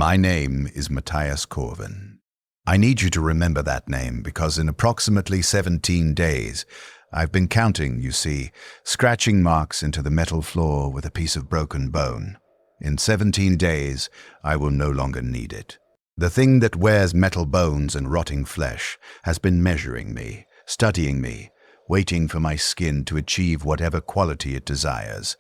My name is Matthias Corvin. I need you to remember that name because in approximately 17 days, I've been counting, you see, scratching marks into the metal floor with a piece of broken bone. In 17 days, I will no longer need it. The thing that wears metal bones and rotting flesh has been measuring me, studying me, waiting for my skin to achieve whatever quality it desires,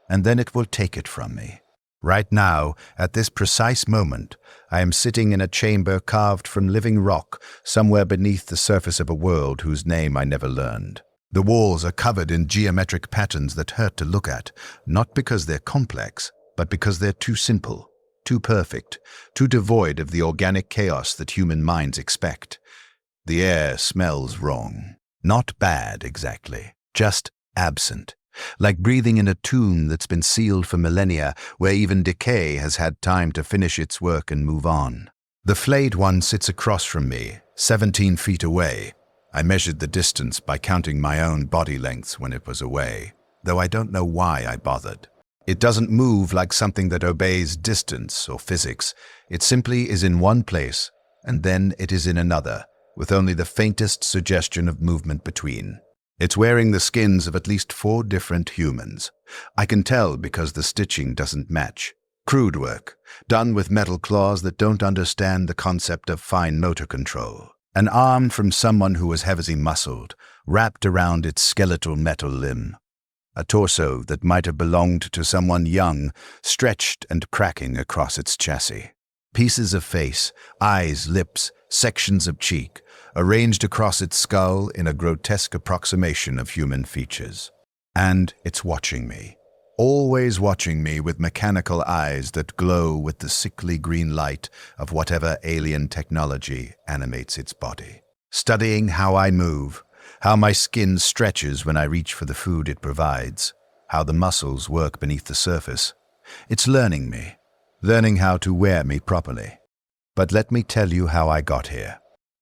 and then it will take it from me. Right now, at this precise moment, I am sitting in a chamber carved from living rock somewhere beneath the surface of a world whose name I never learned. The walls are covered in geometric patterns that hurt to look at, not because they're complex, but because they're too simple, too perfect, too devoid of the organic chaos that human minds expect. The air smells wrong. Not bad, exactly, just absent. Like breathing in a tomb that's been sealed for millennia, where even decay has had time to finish its work and move on. The Flayed one sits across from me, 17 feet away. I measured the distance by counting my own body lengths when it was away, though I don't know why I bothered. It doesn't move like something that obeys distance or physics. It simply is in one place, and then it is in another, with only the faintest suggestion of movement between. It's wearing the skins of at least 4 different humans. I can tell because the stitching doesn't match. Crude work, done with metal claws that don't understand the concept of fine motor control. An arm from someone who was heavily muscled, wrapped around its skeletal metal limb. A torso that might have belonged to someone young, stretched and cracking across its chassis. Pieces of face, eyes, lips, sections of cheek, arranged across its skull in a grotesque approximation of human features. And it's watching me. Always watching me with mechanical eyes that glow with the sickly green light of whatever alien technology animates its body. Studying how I move, how my skin stretches when I reach for the food it provides, how the muscles work beneath the surface. It's learning me, learning how to wear me properly. But let me tell you how I got here.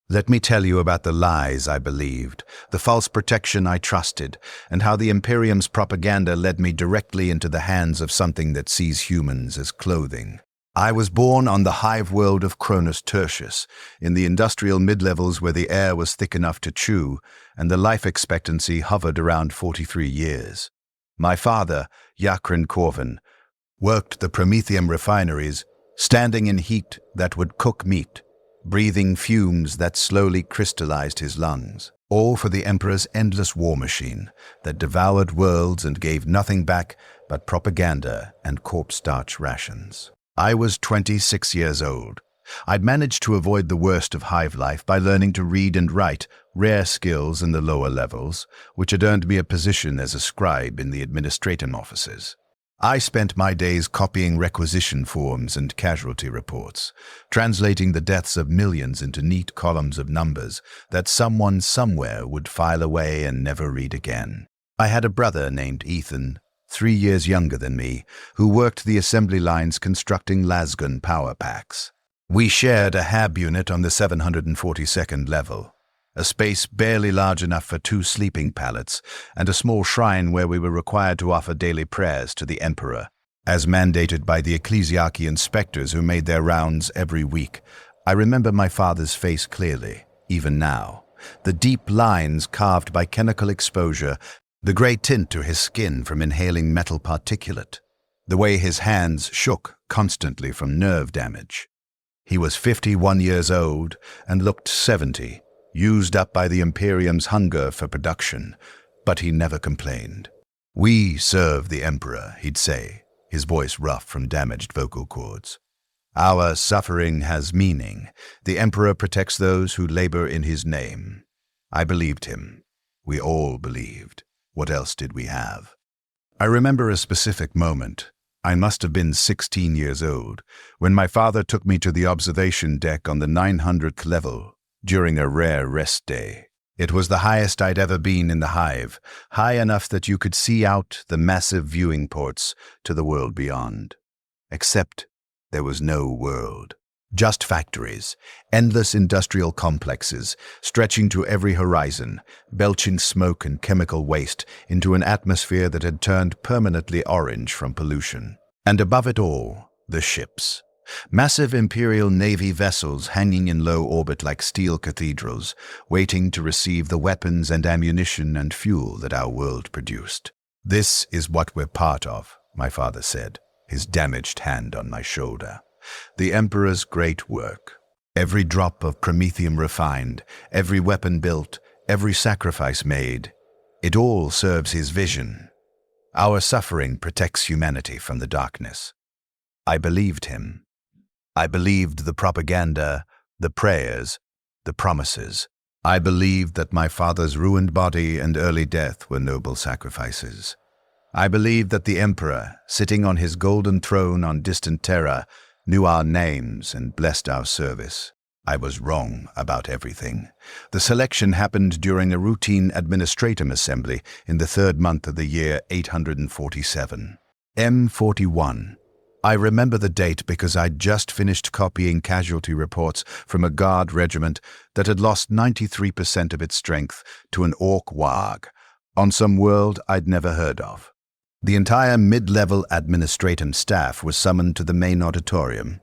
Let me tell you about the lies I believed, the false protection I trusted, and how the Imperium's propaganda led me directly into the hands of something that sees humans as clothing. I was born on the hive world of Cronus Tertius, in the industrial mid-levels where the air was thick enough to chew, and the life expectancy hovered around 43 years. My father, Yacrin Corvin, worked the Prometheum refineries, standing in heat that would cook meat, breathing fumes that slowly crystallized his lungs, all for the Emperor's endless war machine that devoured worlds and gave nothing back but propaganda and corpse starch rations. I was 26 years old. I'd managed to avoid the worst of hive life by learning to read and write, rare skills in the lower levels, which had earned me a position as a scribe in the administratum offices. I spent my days copying requisition forms and casualty reports, translating the deaths of millions into neat columns of numbers that someone somewhere would file away and never read again. I had a brother named Ethan, 3 years younger than me, who worked the assembly lines constructing lasgun power packs. We shared a HAB unit on the 742nd level, a space barely large enough for 2 sleeping pallets, and a small shrine where we were required to offer daily prayers to the Emperor, as mandated by the ecclesiarchy inspectors who made their rounds every week. I remember my father's face clearly, even now. The deep lines carved by chemical exposure, the grey tint to his skin from inhaling metal particulate, the way his hands shook constantly from nerve damage. He was 51 years old and looked 70, used up by the Imperium's hunger for production, but he never complained. "We serve the Emperor," he'd say, his voice rough from damaged vocal cords. "Our suffering has meaning. The Emperor protects those who labor in his name." I believed him. We all believed. What else did we have? I remember a specific moment. I must have been 16 years old, when my father took me to the observation deck on the 900th level during a rare rest day. It was the highest I'd ever been in the hive, high enough that you could see out the massive viewing ports to the world beyond. Except there was no world. Just factories, endless industrial complexes, stretching to every horizon, belching smoke and chemical waste into an atmosphere that had turned permanently orange from pollution. And above it all, the ships. Massive Imperial Navy vessels hanging in low orbit like steel cathedrals, waiting to receive the weapons and ammunition and fuel that our world produced. "This is what we're part of," my father said, his damaged hand on my shoulder. "The Emperor's great work. Every drop of promethium refined, every weapon built, every sacrifice made, it all serves his vision. Our suffering protects humanity from the darkness." I believed him. I believed the propaganda, the prayers, the promises. I believed that my father's ruined body and early death were noble sacrifices. I believed that the Emperor, sitting on his golden throne on distant Terra, knew our names and blessed our service. I was wrong about everything. The selection happened during a routine administratum assembly in the third month of the year 847. M41. I remember the date because I'd just finished copying casualty reports from a guard regiment that had lost 93% of its strength to an orc warg on some world I'd never heard of. The entire mid-level administratum staff was summoned to the main auditorium.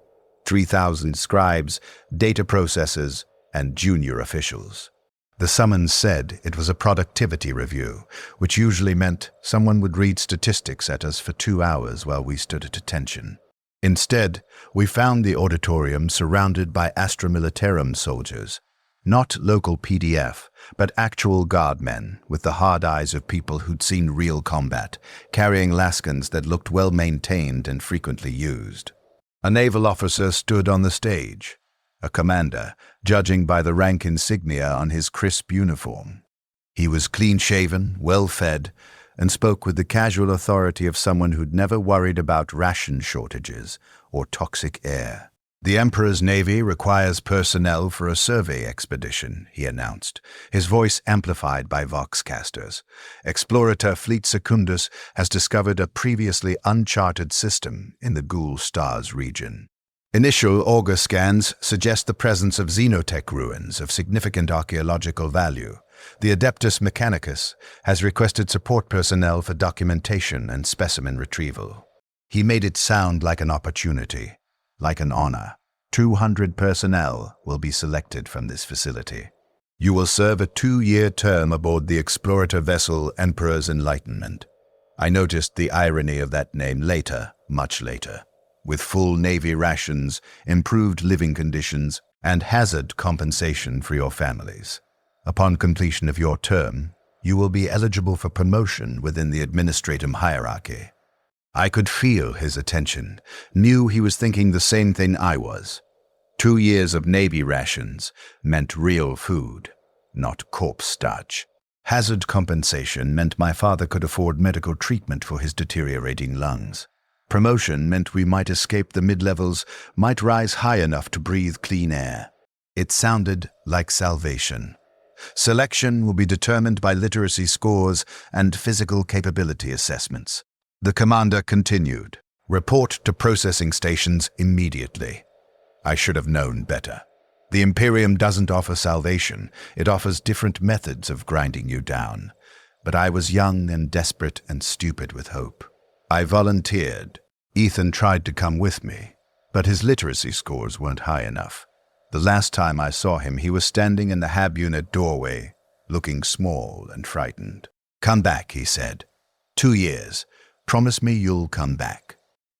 3,000 scribes, data processors, and junior officials. The summons said it was a productivity review, which usually meant someone would read statistics at us for 2 hours while we stood at attention. Instead, we found the auditorium surrounded by Astra Militarum soldiers, not local PDF, but actual guardmen with the hard eyes of people who'd seen real combat, carrying lascans that looked well-maintained and frequently used. A naval officer stood on the stage, a commander, judging by the rank insignia on his crisp uniform. He was clean-shaven, well-fed, and spoke with the casual authority of someone who'd never worried about ration shortages or toxic air. "The Emperor's Navy requires personnel for a survey expedition," he announced, his voice amplified by voxcasters. "Explorator Fleet Secundus has discovered a previously uncharted system in the Ghoul Stars region. Initial auger scans suggest the presence of xenotech ruins of significant archaeological value. The Adeptus Mechanicus has requested support personnel for documentation and specimen retrieval." He made it sound like an opportunity, like an honor. 200 personnel will be selected from this facility. "You will serve a 2-year term aboard the explorator vessel Emperor's Enlightenment." I noticed the irony of that name later, much later. "With full Navy rations, improved living conditions, and hazard compensation for your families. Upon completion of your term, you will be eligible for promotion within the administratum hierarchy." I could feel his attention, knew he was thinking the same thing I was. 2 years of Navy rations meant real food, not corpse starch. Hazard compensation meant my father could afford medical treatment for his deteriorating lungs. Promotion meant we might escape the mid-levels, might rise high enough to breathe clean air. It sounded like salvation. Selection will be determined by literacy scores and physical capability assessments. The commander continued, "Report to processing stations immediately." I should have known better. The Imperium doesn't offer salvation, it offers different methods of grinding you down. But I was young and desperate and stupid with hope. I volunteered. Ethan tried to come with me, but his literacy scores weren't high enough. The last time I saw him, he was standing in the Hab unit doorway, looking small and frightened. "Come back," he said. 2 years. Promise me you'll come back."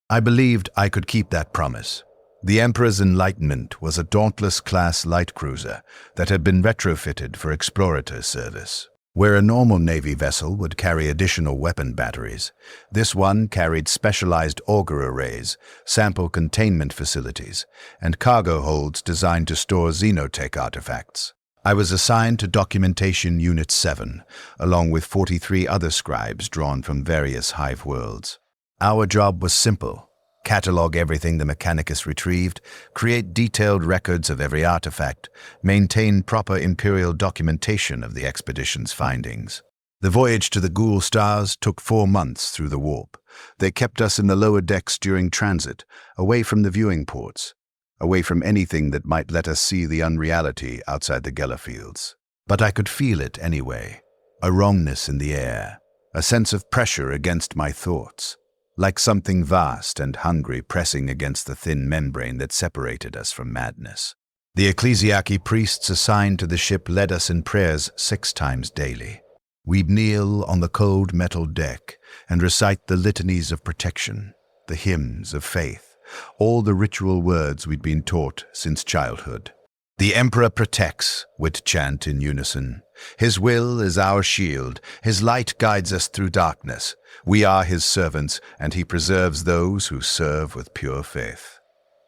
I believed I could keep that promise. The Emperor's Enlightenment was a Dauntless-class light cruiser that had been retrofitted for explorator service. Where a normal Navy vessel would carry additional weapon batteries, this one carried specialized auger arrays, sample containment facilities, and cargo holds designed to store xenotech artifacts. I was assigned to Documentation Unit 7, along with 43 other scribes drawn from various hive worlds. Our job was simple: catalog everything the Mechanicus retrieved, create detailed records of every artifact, maintain proper Imperial documentation of the expedition's findings. The voyage to the Ghoul Stars took 4 months through the warp. They kept us in the lower decks during transit, away from the viewing ports, away from anything that might let us see the unreality outside the Gellerfields. But I could feel it anyway, a wrongness in the air, a sense of pressure against my thoughts. like something vast and hungry pressing against the thin membrane that separated us from madness. The ecclesiarchy priests assigned to the ship led us in prayers 6 times daily. We'd kneel on the cold metal deck and recite the litanies of protection, the hymns of faith, all the ritual words we'd been taught since childhood. "The Emperor protects," we'd chant in unison. "His will is our shield. His light guides us through darkness. We are his servants, and he preserves those who serve with pure faith."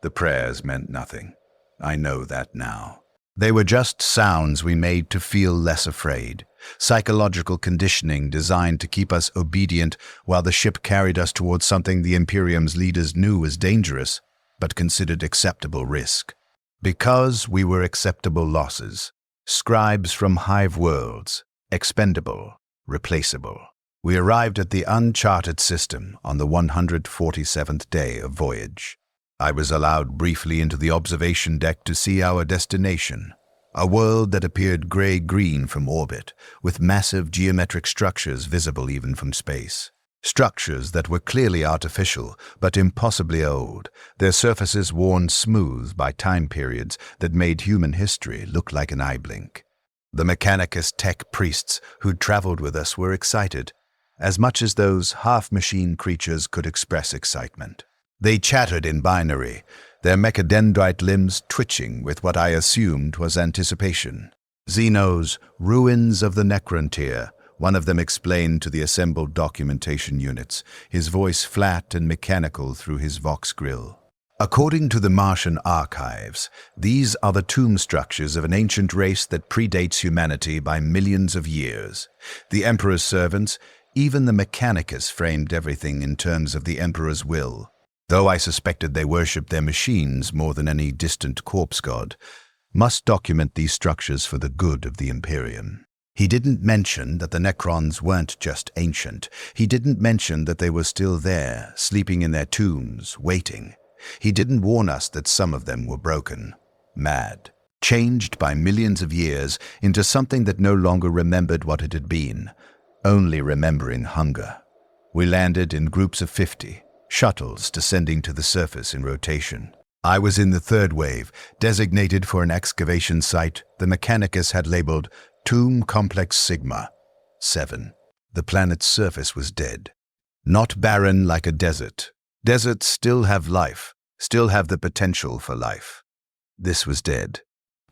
The prayers meant nothing. I know that now. They were just sounds we made to feel less afraid, psychological conditioning designed to keep us obedient while the ship carried us towards something the Imperium's leaders knew was dangerous, but considered acceptable risk. Because we were acceptable losses, scribes from hive worlds, expendable, replaceable. We arrived at the uncharted system on the 147th day of voyage. I was allowed briefly into the observation deck to see our destination, a world that appeared gray-green from orbit, with massive geometric structures visible even from space. Structures that were clearly artificial, but impossibly old, their surfaces worn smooth by time periods that made human history look like an eye blink. The Mechanicus tech priests who'd traveled with us were excited, as much as those half-machine creatures could express excitement. They chattered in binary, their mechadendrite limbs twitching with what I assumed was anticipation. Zeno's Ruins of the Necron tier, one of them explained to the assembled documentation units, his voice flat and mechanical through his Vox grill. According to the Martian archives, these are the tomb structures of an ancient race that predates humanity by millions of years. The Emperor's servants, even the Mechanicus, framed everything in terms of the Emperor's will. Though I suspected they worshipped their machines more than any distant corpse god, must document these structures for the good of the Imperium. He didn't mention that the Necrons weren't just ancient. He didn't mention that they were still there, sleeping in their tombs, waiting. He didn't warn us that some of them were broken, mad, changed by millions of years into something that no longer remembered what it had been, only remembering hunger. We landed in groups of 50, shuttles descending to the surface in rotation. I was in the third wave, designated for an excavation site the Mechanicus had labeled Tomb Complex Sigma 7. The planet's surface was dead. Not barren like a desert. Deserts still have life, still have the potential for life. This was dead.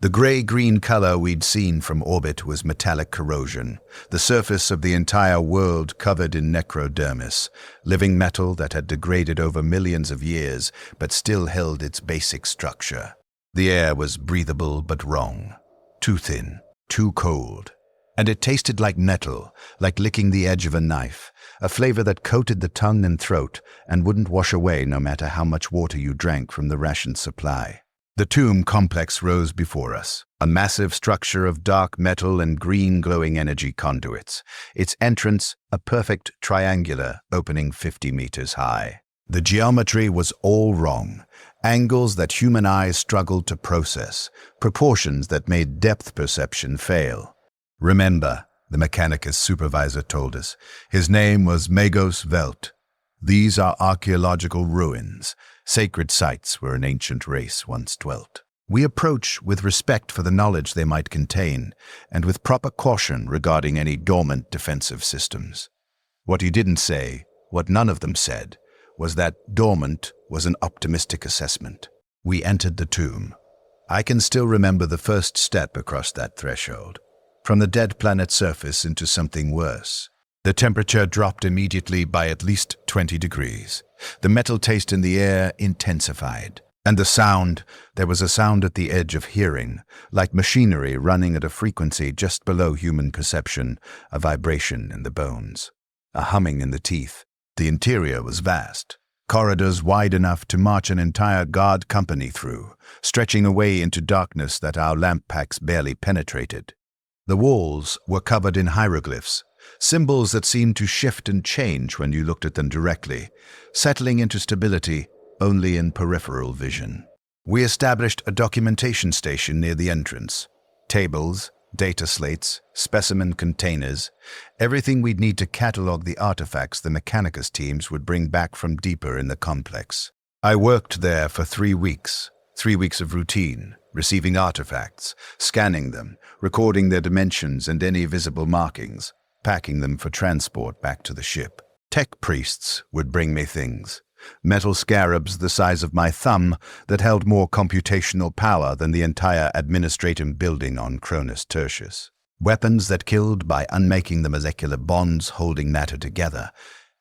The gray-green color we'd seen from orbit was metallic corrosion, the surface of the entire world covered in necrodermis, living metal that had degraded over millions of years but still held its basic structure. The air was breathable but wrong, too thin, too cold, and it tasted like metal, like licking the edge of a knife, a flavor that coated the tongue and throat and wouldn't wash away no matter how much water you drank from the ration supply. The tomb complex rose before us, a massive structure of dark metal and green glowing energy conduits, its entrance a perfect triangular opening 50 meters high. The geometry was all wrong, angles that human eyes struggled to process, proportions that made depth perception fail. "Remember," the Mechanicus supervisor told us, his name was Magos Velt. "These are archaeological ruins, sacred sites where an ancient race once dwelt. We approach with respect for the knowledge they might contain, and with proper caution regarding any dormant defensive systems." What he didn't say, what none of them said, was that dormant was an optimistic assessment. We entered the tomb. I can still remember the first step across that threshold, from the dead planet's surface into something worse. The temperature dropped immediately by at least 20 degrees. The metal taste in the air intensified. And the sound, there was a sound at the edge of hearing, like machinery running at a frequency just below human perception, a vibration in the bones, a humming in the teeth. The interior was vast, corridors wide enough to march an entire guard company through, stretching away into darkness that our lamp packs barely penetrated. The walls were covered in hieroglyphs, symbols that seemed to shift and change when you looked at them directly, settling into stability only in peripheral vision. We established a documentation station near the entrance. Tables, data slates, specimen containers, everything we'd need to catalog the artifacts the Mechanicus teams would bring back from deeper in the complex. I worked there for 3 weeks, 3 weeks of routine, receiving artifacts, scanning them, recording their dimensions and any visible markings, packing them for transport back to the ship. Tech priests would bring me things. Metal scarabs the size of my thumb that held more computational power than the entire administrative building on Cronus Tertius. Weapons that killed by unmaking the molecular bonds holding matter together.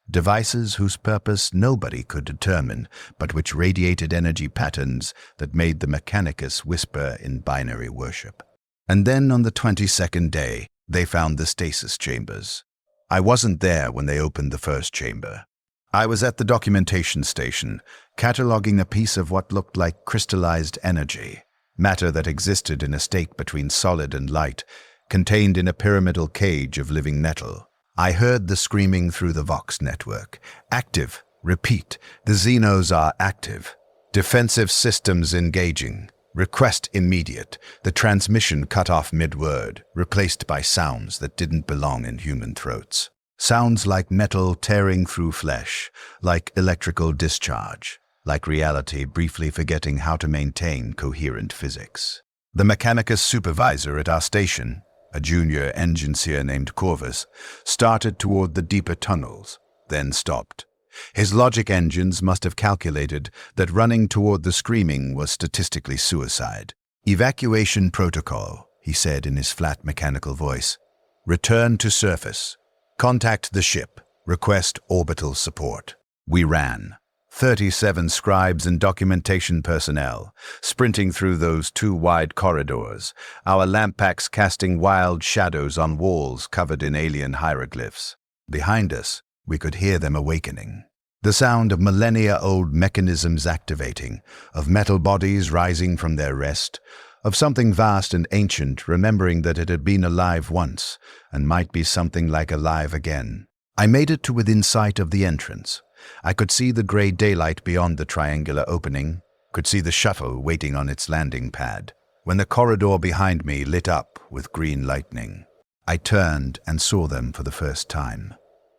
Devices whose purpose nobody could determine, but which radiated energy patterns that made the Mechanicus whisper in binary worship. And then on the 22nd day, they found the stasis chambers. I wasn't there when they opened the first chamber. I was at the documentation station, cataloging a piece of what looked like crystallized energy, matter that existed in a state between solid and light, contained in a pyramidal cage of living metal. I heard the screaming through the Vox network. Active. Repeat. The Xenos are active. Defensive systems engaging. Request immediate. The transmission cut off mid-word, replaced by sounds that didn't belong in human throats. Sounds like metal tearing through flesh, like electrical discharge, like reality briefly forgetting how to maintain coherent physics. The Mechanicus supervisor at our station, a junior engineer named Corvus, started toward the deeper tunnels, then stopped. His logic engines must have calculated that running toward the screaming was statistically suicide. "Evacuation protocol," he said in his flat mechanical voice. "Return to surface. Contact the ship. Request orbital support." We ran. 37 scribes and documentation personnel, sprinting through those 2 wide corridors, our lamp packs casting wild shadows on walls covered in alien hieroglyphs. Behind us, we could hear them awakening. The sound of millennia-old mechanisms activating, of metal bodies rising from their rest, of something vast and ancient remembering that it had been alive once and might be something like alive again. I made it to within sight of the entrance. I could see the gray daylight beyond the triangular opening, could see the shuttle waiting on its landing pad, when the corridor behind me lit up with green lightning. I turned and saw them for the first time.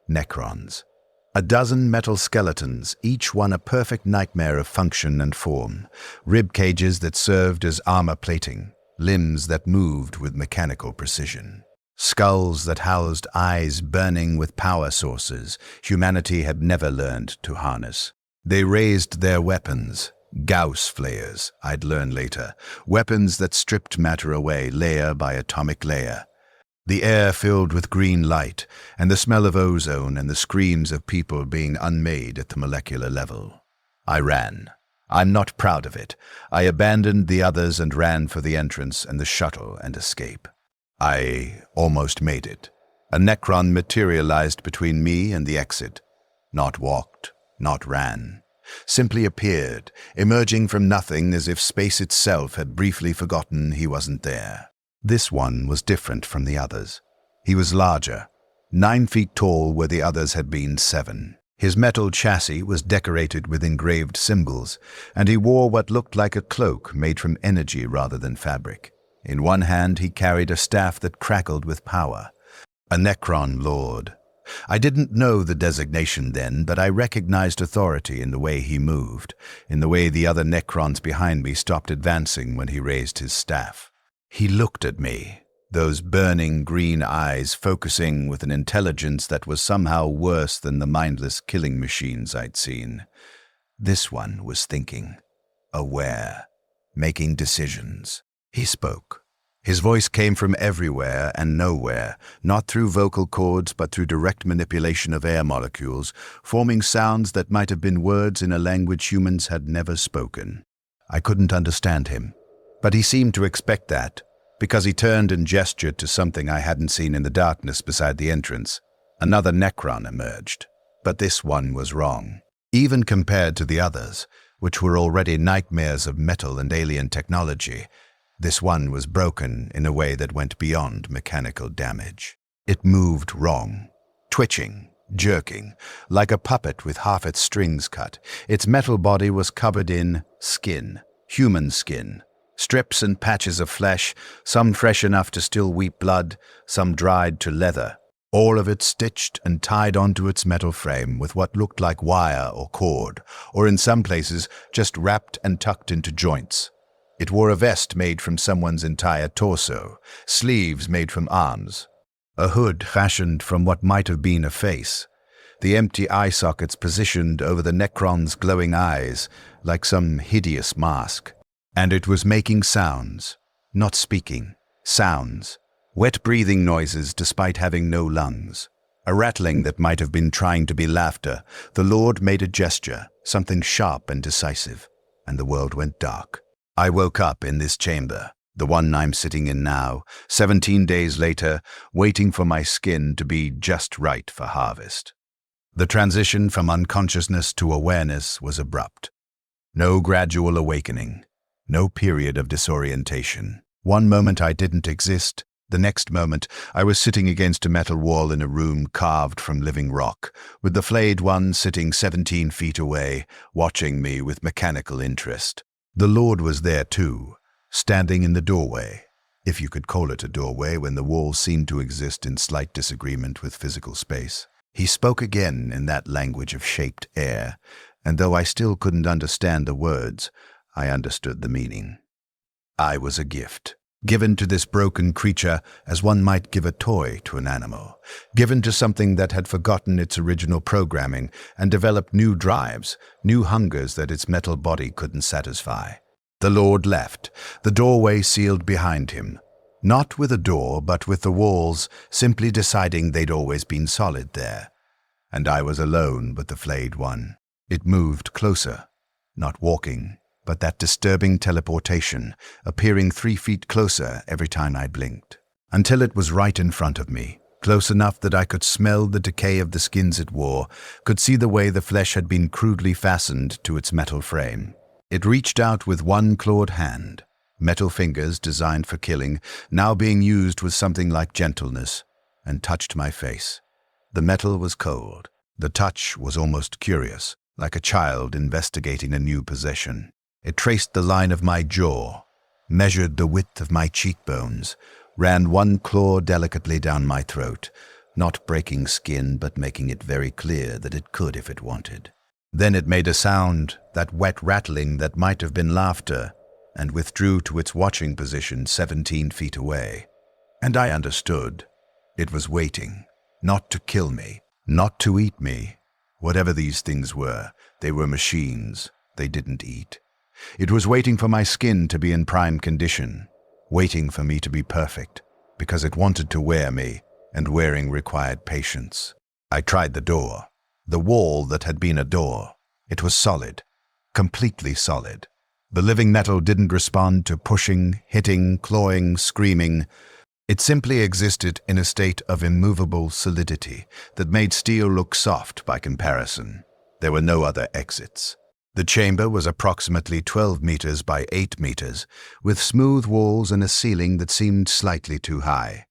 Necrons. A dozen metal skeletons, each one a perfect nightmare of function and form, rib cages that served as armor plating, limbs that moved with mechanical precision. Skulls that housed eyes burning with power sources humanity had never learned to harness. They raised their weapons, Gauss flares, I'd learn later, weapons that stripped matter away layer by atomic layer. The air filled with green light, and the smell of ozone and the screams of people being unmade at the molecular level. I ran. I'm not proud of it. I abandoned the others and ran for the entrance and the shuttle and escape. I almost made it. A Necron materialized between me and the exit. Not walked, not ran. Simply appeared, emerging from nothing as if space itself had briefly forgotten he wasn't there. This one was different from the others. He was larger, 9 feet tall where the others had been 7. His metal chassis was decorated with engraved symbols, and he wore what looked like a cloak made from energy rather than fabric. In one hand he carried a staff that crackled with power. A Necron Lord. I didn't know the designation then, but I recognized authority in the way he moved, in the way the other Necrons behind me stopped advancing when he raised his staff. He looked at me, those burning green eyes focusing with an intelligence that was somehow worse than the mindless killing machines I'd seen. This one was thinking, aware, making decisions. He spoke. His voice came from everywhere and nowhere, not through vocal cords but through direct manipulation of air molecules, forming sounds that might have been words in a language humans had never spoken. I couldn't understand him. But he seemed to expect that, because he turned and gestured to something I hadn't seen in the darkness beside the entrance. Another Necron emerged, but this one was wrong. Even compared to the others, which were already nightmares of metal and alien technology, this one was broken in a way that went beyond mechanical damage. It moved wrong, twitching, jerking, like a puppet with half its strings cut. Its metal body was covered in skin, human skin, Strips and patches of flesh, some fresh enough to still weep blood, some dried to leather. All of it stitched and tied onto its metal frame with what looked like wire or cord, or in some places just wrapped and tucked into joints. It wore a vest made from someone's entire torso, sleeves made from arms, a hood fashioned from what might have been a face, the empty eye sockets positioned over the Necron's glowing eyes like some hideous mask. And it was making sounds, not speaking, sounds, wet breathing noises despite having no lungs. A rattling that might have been trying to be laughter. The Lord made a gesture, something sharp and decisive, and the world went dark. I woke up in this chamber, the one I'm sitting in now, 17 days later, waiting for my skin to be just right for harvest. The transition from unconsciousness to awareness was abrupt. No gradual awakening, no period of disorientation. One moment I didn't exist, the next moment I was sitting against a metal wall in a room carved from living rock, with the Flayed one sitting 17 feet away, watching me with mechanical interest. The Lord was there too, standing in the doorway, if you could call it a doorway when the walls seemed to exist in slight disagreement with physical space. He spoke again in that language of shaped air, and though I still couldn't understand the words, I understood the meaning. I was a gift, given to this broken creature as one might give a toy to an animal, given to something that had forgotten its original programming and developed new drives, new hungers that its metal body couldn't satisfy. The Lord left, the doorway sealed behind him, not with a door but with the walls simply deciding they'd always been solid there. And I was alone with the Flayed one. It moved closer, not walking, but that disturbing teleportation, appearing 3 feet closer every time I blinked, until it was right in front of me, close enough that I could smell the decay of the skins it wore, could see the way the flesh had been crudely fastened to its metal frame. It reached out with one clawed hand, metal fingers designed for killing, now being used with something like gentleness, and touched my face. The metal was cold. The touch was almost curious, like a child investigating a new possession. It traced the line of my jaw, measured the width of my cheekbones, ran one claw delicately down my throat, not breaking skin but making it very clear that it could if it wanted. Then it made a sound, that wet rattling that might have been laughter, and withdrew to its watching position 17 feet away. And I understood. It was waiting, not to kill me, not to eat me. Whatever these things were, they were machines. They didn't eat. It was waiting for my skin to be in prime condition, waiting for me to be perfect, because it wanted to wear me, and wearing required patience. I tried the door, the wall that had been a door. It was solid, completely solid. The living metal didn't respond to pushing, hitting, clawing, screaming. It simply existed in a state of immovable solidity that made steel look soft by comparison. There were no other exits. The chamber was approximately 12 meters by 8 meters, with smooth walls and a ceiling that seemed slightly too high.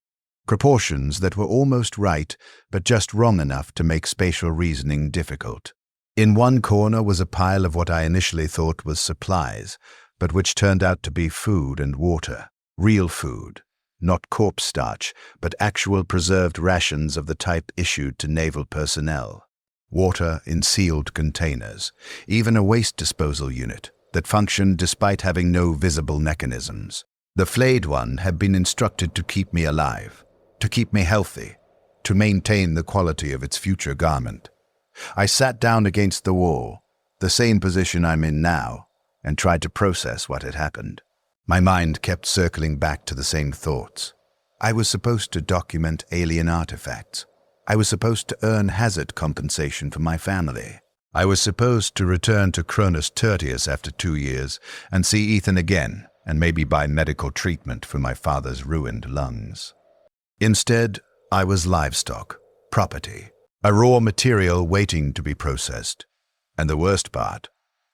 Proportions that were almost right, but just wrong enough to make spatial reasoning difficult. In one corner was a pile of what I initially thought was supplies, but which turned out to be food and water. Real food. Not corpse starch, but actual preserved rations of the type issued to naval personnel. Water in sealed containers, even a waste disposal unit that functioned despite having no visible mechanisms. The Flayed one had been instructed to keep me alive, to keep me healthy, to maintain the quality of its future garment. I sat down against the wall, the same position I'm in now, and tried to process what had happened. My mind kept circling back to the same thoughts. I was supposed to document alien artifacts. I was supposed to earn hazard compensation for my family. I was supposed to return to Cronus Tertius after 2 years and see Ethan again, and maybe buy medical treatment for my father's ruined lungs. Instead, I was livestock, property, a raw material waiting to be processed. And the worst part,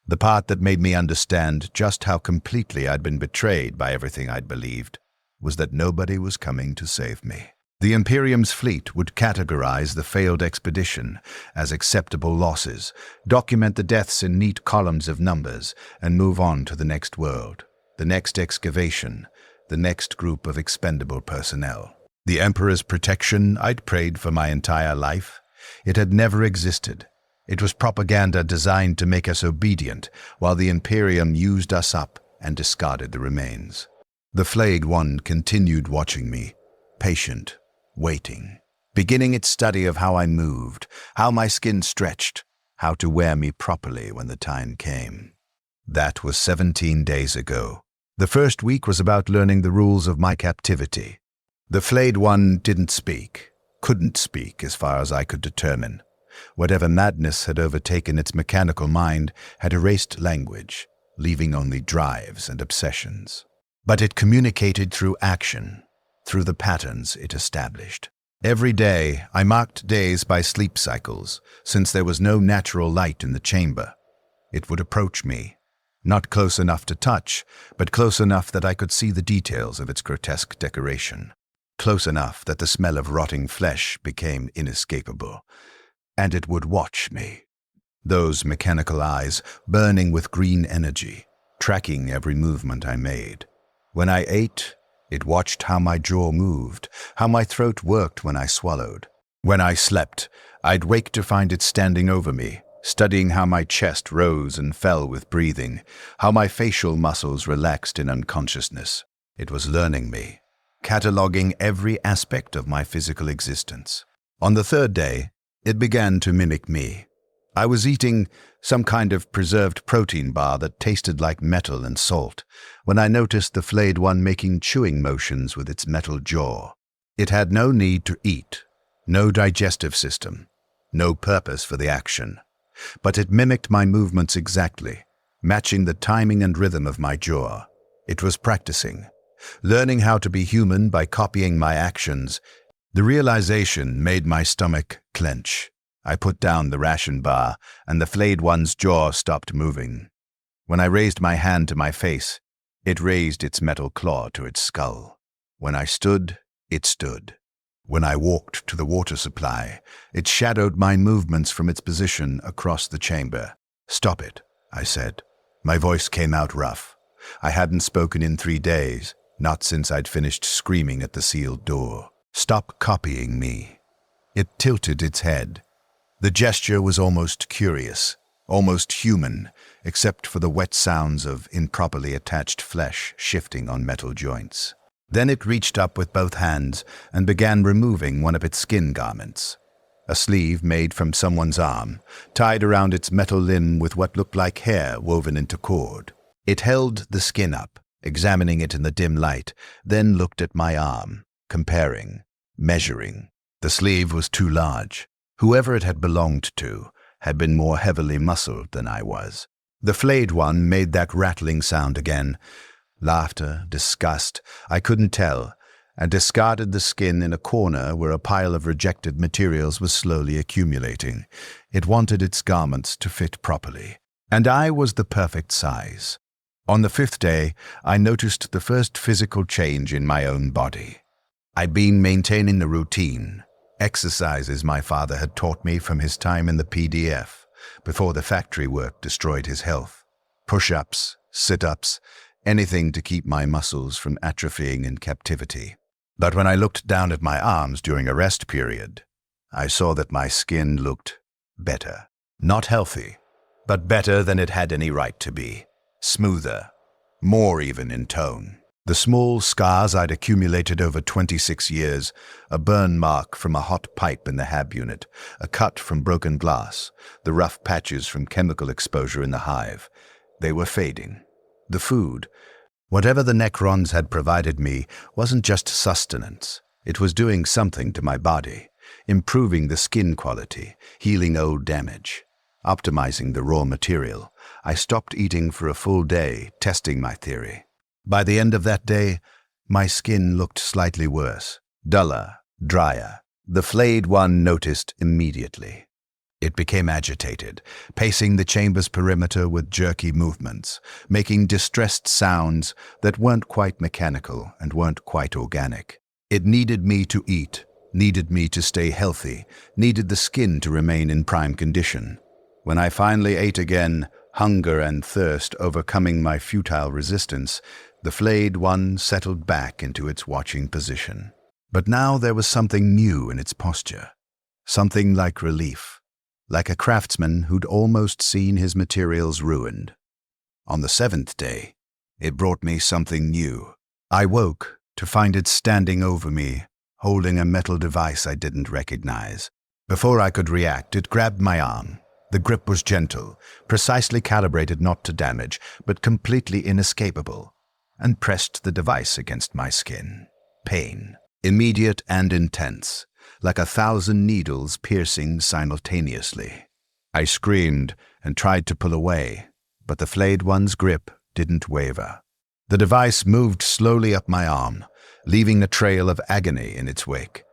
the part that made me understand just how completely I'd been betrayed by everything I'd believed, was that nobody was coming to save me. The Imperium's fleet would categorize the failed expedition as acceptable losses, document the deaths in neat columns of numbers, and move on to the next world. the next excavation, the next group of expendable personnel. The Emperor's protection I'd prayed for my entire life. It had never existed. It was propaganda designed to make us obedient, while the Imperium used us up and discarded the remains. The Flayed One continued watching me, patient, waiting, beginning its study of how I moved, how my skin stretched, how to wear me properly when the time came. That was 17 days ago. The first week was about learning the rules of my captivity. The Flayed One didn't speak, couldn't speak as far as I could determine. Whatever madness had overtaken its mechanical mind had erased language, leaving only drives and obsessions. But it communicated through action, through the patterns it established. Every day, I marked days by sleep cycles, since there was no natural light in the chamber. It would approach me, not close enough to touch, but close enough that I could see the details of its grotesque decoration. Close enough that the smell of rotting flesh became inescapable. And it would watch me. Those mechanical eyes burning with green energy, tracking every movement I made. When I ate, it watched how my jaw moved, how my throat worked when I swallowed. When I slept, I'd wake to find it standing over me, studying how my chest rose and fell with breathing, how my facial muscles relaxed in unconsciousness. It was learning me, cataloging every aspect of my physical existence. On the third day, it began to mimic me. I was eating some kind of preserved protein bar that tasted like metal and salt when I noticed the Flayed One making chewing motions with its metal jaw. It had no need to eat, no digestive system, no purpose for the action. But it mimicked my movements exactly, matching the timing and rhythm of my jaw. It was practicing, learning how to be human by copying my actions. The realization made my stomach clench. I put down the ration bar, and the Flayed One's jaw stopped moving. When I raised my hand to my face, it raised its metal claw to its skull. When I stood, it stood. When I walked to the water supply, it shadowed my movements from its position across the chamber. "Stop it," I said. My voice came out rough. I hadn't spoken in 3 days, not since I'd finished screaming at the sealed door. "Stop copying me." It tilted its head. The gesture was almost curious, almost human, except for the wet sounds of improperly attached flesh shifting on metal joints. Then it reached up with both hands and began removing one of its skin garments. A sleeve made from someone's arm, tied around its metal limb with what looked like hair woven into cord. It held the skin up, examining it in the dim light, then looked at my arm, comparing, measuring. The sleeve was too large. Whoever it had belonged to had been more heavily muscled than I was. The Flayed One made that rattling sound again. Laughter, disgust, I couldn't tell, and discarded the skin in a corner where a pile of rejected materials was slowly accumulating. It wanted its garments to fit properly, and I was the perfect size. On the 5th day, I noticed the first physical change in my own body. I'd been maintaining the routine, exercises my father had taught me from his time in the PDF, before the factory work destroyed his health. Push-ups, sit-ups, anything to keep my muscles from atrophying in captivity. But when I looked down at my arms during a rest period, I saw that my skin looked better. Not healthy, but better than it had any right to be. Smoother, more even in tone. The small scars I'd accumulated over 26 years, a burn mark from a hot pipe in the hab unit, a cut from broken glass, the rough patches from chemical exposure in the hive, they were fading. The food, whatever the Necrons had provided me, wasn't just sustenance. It was doing something to my body, improving the skin quality, healing old damage, optimizing the raw material. I stopped eating for a full day, testing my theory. By the end of that day, my skin looked slightly worse, duller, drier. The Flayed One noticed immediately. It became agitated, pacing the chamber's perimeter with jerky movements, making distressed sounds that weren't quite mechanical and weren't quite organic. It needed me to eat, needed me to stay healthy, needed the skin to remain in prime condition. When I finally ate again, hunger and thirst overcoming my futile resistance, The flayed one settled back into its watching position. But now there was something new in its posture. Something like relief, like a craftsman who'd almost seen his materials ruined. On the 7th day, it brought me something new. I woke to find it standing over me, holding a metal device I didn't recognize. Before I could react, it grabbed my arm. The grip was gentle, precisely calibrated not to damage, but completely inescapable, and pressed the device against my skin. Pain, immediate and intense, like 1,000 needles piercing simultaneously. I screamed and tried to pull away, but the flayed one's grip didn't waver. The device moved slowly up my arm, leaving a trail of agony in its wake.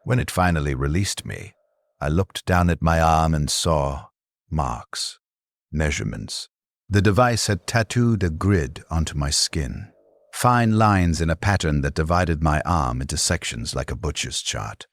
When it finally released me, I looked down at my arm and saw marks, measurements. The device had tattooed a grid onto my skin, fine lines in a pattern that divided my arm into sections like a butcher's chart.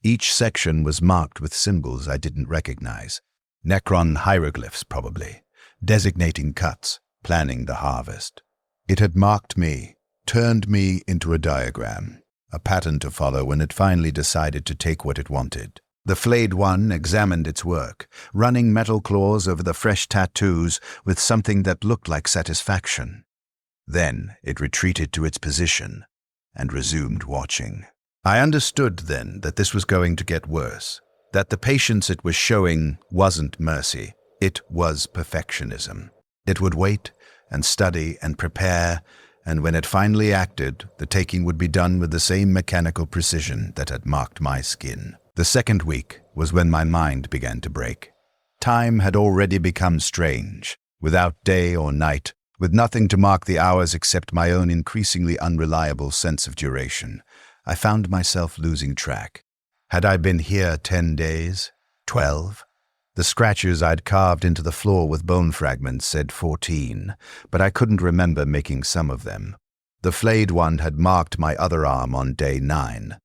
Each section was marked with symbols I didn't recognize. Necron hieroglyphs, probably, designating cuts, planning the harvest. It had marked me, turned me into a diagram, a pattern to follow when it finally decided to take what it wanted. The flayed one examined its work, running metal claws over the fresh tattoos with something that looked like satisfaction. Then it retreated to its position and resumed watching. I understood then that this was going to get worse, that the patience it was showing wasn't mercy, it was perfectionism. It would wait and study and prepare, and when it finally acted, the taking would be done with the same mechanical precision that had marked my skin. The 2nd week was when my mind began to break. Time had already become strange, without day or night, with nothing to mark the hours except my own increasingly unreliable sense of duration. I found myself losing track. Had I been here 10 days? 12? The scratches I'd carved into the floor with bone fragments said 14, but I couldn't remember making some of them. The flayed one had marked my other arm on day 9.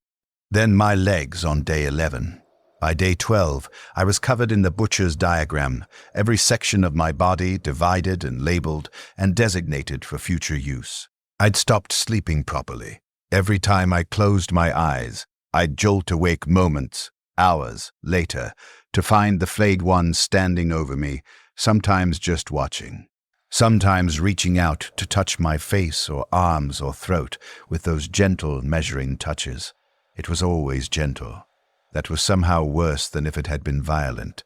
Then my legs on day 11. By day 12, I was covered in the butcher's diagram, every section of my body divided and labeled and designated for future use. I'd stopped sleeping properly. Every time I closed my eyes, I'd jolt awake moments, hours later, to find the flayed one standing over me, sometimes just watching, sometimes reaching out to touch my face or arms or throat with those gentle measuring touches. It was always gentle. That was somehow worse than if it had been violent.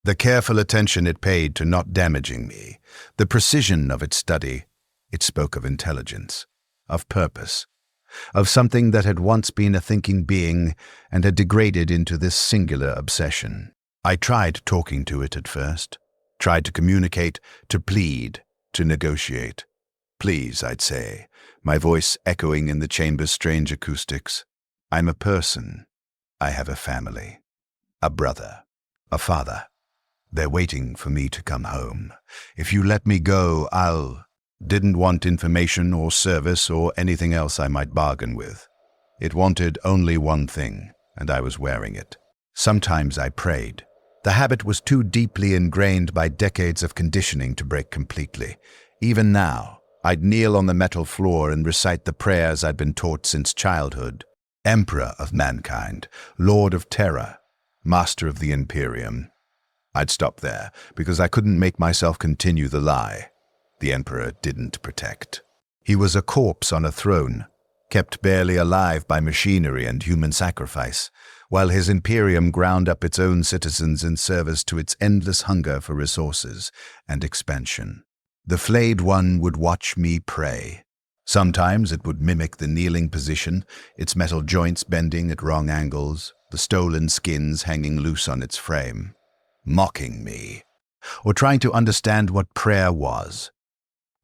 The careful attention it paid to not damaging me, the precision of its study, it spoke of intelligence, of purpose, of something that had once been a thinking being and had degraded into this singular obsession. I tried talking to it at first, tried to communicate, to plead, to negotiate. Please, I'd say, my voice echoing in the chamber's strange acoustics. I'm a person. I have a family, a brother, a father. They're waiting for me to come home. If you let me go, Didn't want information or service or anything else I might bargain with. It wanted only one thing, and I was wearing it. Sometimes I prayed. The habit was too deeply ingrained by decades of conditioning to break completely. Even now, I'd kneel on the metal floor and recite the prayers I'd been taught since childhood. Emperor of mankind, Lord of terror, Master of the Imperium. I'd stop there, because I couldn't make myself continue the lie. The Emperor didn't protect. He was a corpse on a throne, kept barely alive by machinery and human sacrifice, while his Imperium ground up its own citizens in service to its endless hunger for resources and expansion. The flayed one would watch me pray. Sometimes it would mimic the kneeling position, its metal joints bending at wrong angles, the stolen skins hanging loose on its frame, mocking me, or trying to understand what prayer was,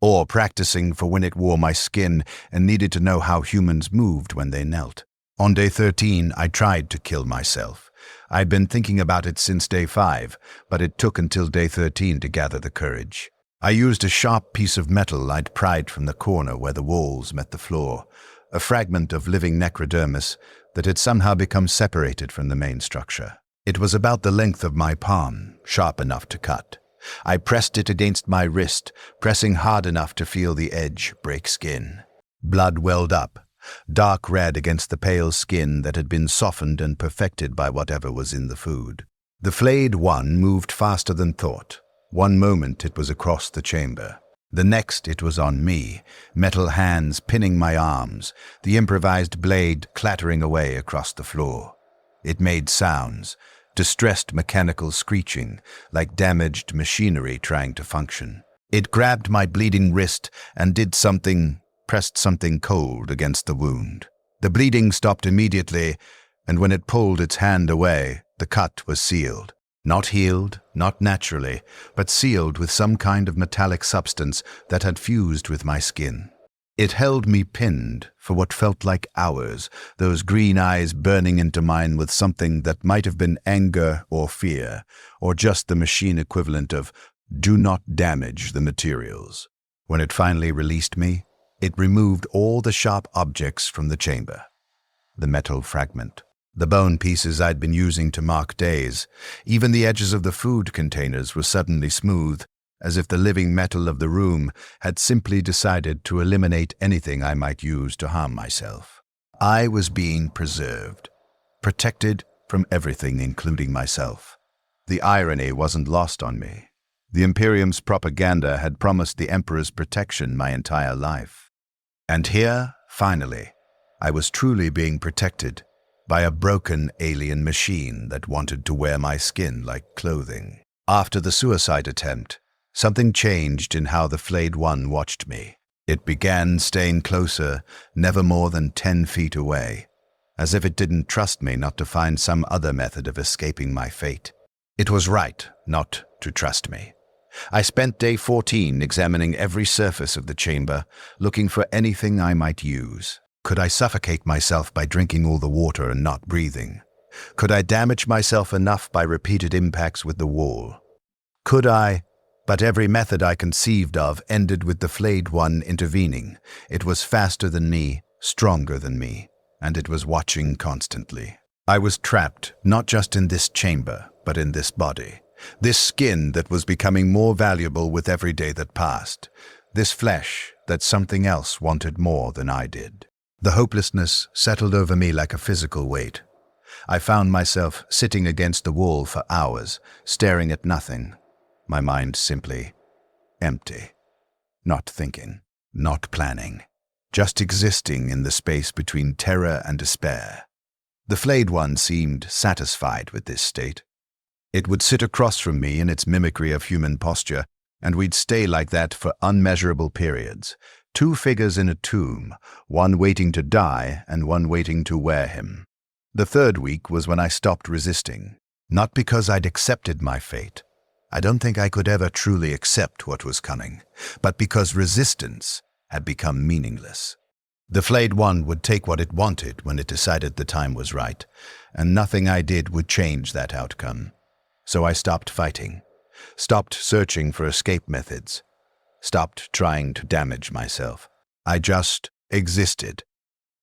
or practicing for when it wore my skin and needed to know how humans moved when they knelt. On day 13, I tried to kill myself. I'd been thinking about it since day 5, but it took until day 13 to gather the courage. I used a sharp piece of metal I'd pried from the corner where the walls met the floor, a fragment of living necrodermis that had somehow become separated from the main structure. It was about the length of my palm, sharp enough to cut. I pressed it against my wrist, pressing hard enough to feel the edge break skin. Blood welled up, dark red against the pale skin that had been softened and perfected by whatever was in the food. The flayed one moved faster than thought. One moment it was across the chamber. The next it was on me, metal hands pinning my arms, the improvised blade clattering away across the floor. It made sounds, distressed mechanical screeching, like damaged machinery trying to function. It grabbed my bleeding wrist and pressed something cold against the wound. The bleeding stopped immediately, and when it pulled its hand away, the cut was sealed. Not healed, not naturally, but sealed with some kind of metallic substance that had fused with my skin. It held me pinned for what felt like hours, those green eyes burning into mine with something that might have been anger or fear, or just the machine equivalent of "do not damage the materials." When it finally released me, it removed all the sharp objects from the chamber. The metal fragment, the bone pieces I'd been using to mark days, even the edges of the food containers were suddenly smooth, as if the living metal of the room had simply decided to eliminate anything I might use to harm myself. I was being preserved, protected from everything, including myself. The irony wasn't lost on me. The Imperium's propaganda had promised the Emperor's protection my entire life. And here, finally, I was truly being protected by a broken alien machine that wanted to wear my skin like clothing. After the suicide attempt, something changed in how the Flayed One watched me. It began staying closer, never more than 10 feet away, as if it didn't trust me not to find some other method of escaping my fate. It was right not to trust me. I spent day 14 examining every surface of the chamber, looking for anything I might use. Could I suffocate myself by drinking all the water and not breathing? Could I damage myself enough by repeated impacts with the wall? Could I? But every method I conceived of ended with the Flayed One intervening. It was faster than me, stronger than me, and it was watching constantly. I was trapped, not just in this chamber, but in this body. This skin that was becoming more valuable with every day that passed. This flesh that something else wanted more than I did. The hopelessness settled over me like a physical weight. I found myself sitting against the wall for hours, staring at nothing. My mind simply empty. Not thinking, not planning, just existing in the space between terror and despair. The Flayed One seemed satisfied with this state. It would sit across from me in its mimicry of human posture, and we'd stay like that for unmeasurable periods. 2 figures in a tomb, one waiting to die and one waiting to wear him. The 3rd week was when I stopped resisting. Not because I'd accepted my fate. I don't think I could ever truly accept what was coming, but because resistance had become meaningless. The Flayed One would take what it wanted when it decided the time was right, and nothing I did would change that outcome. So I stopped fighting, stopped searching for escape methods, stopped trying to damage myself. I just existed,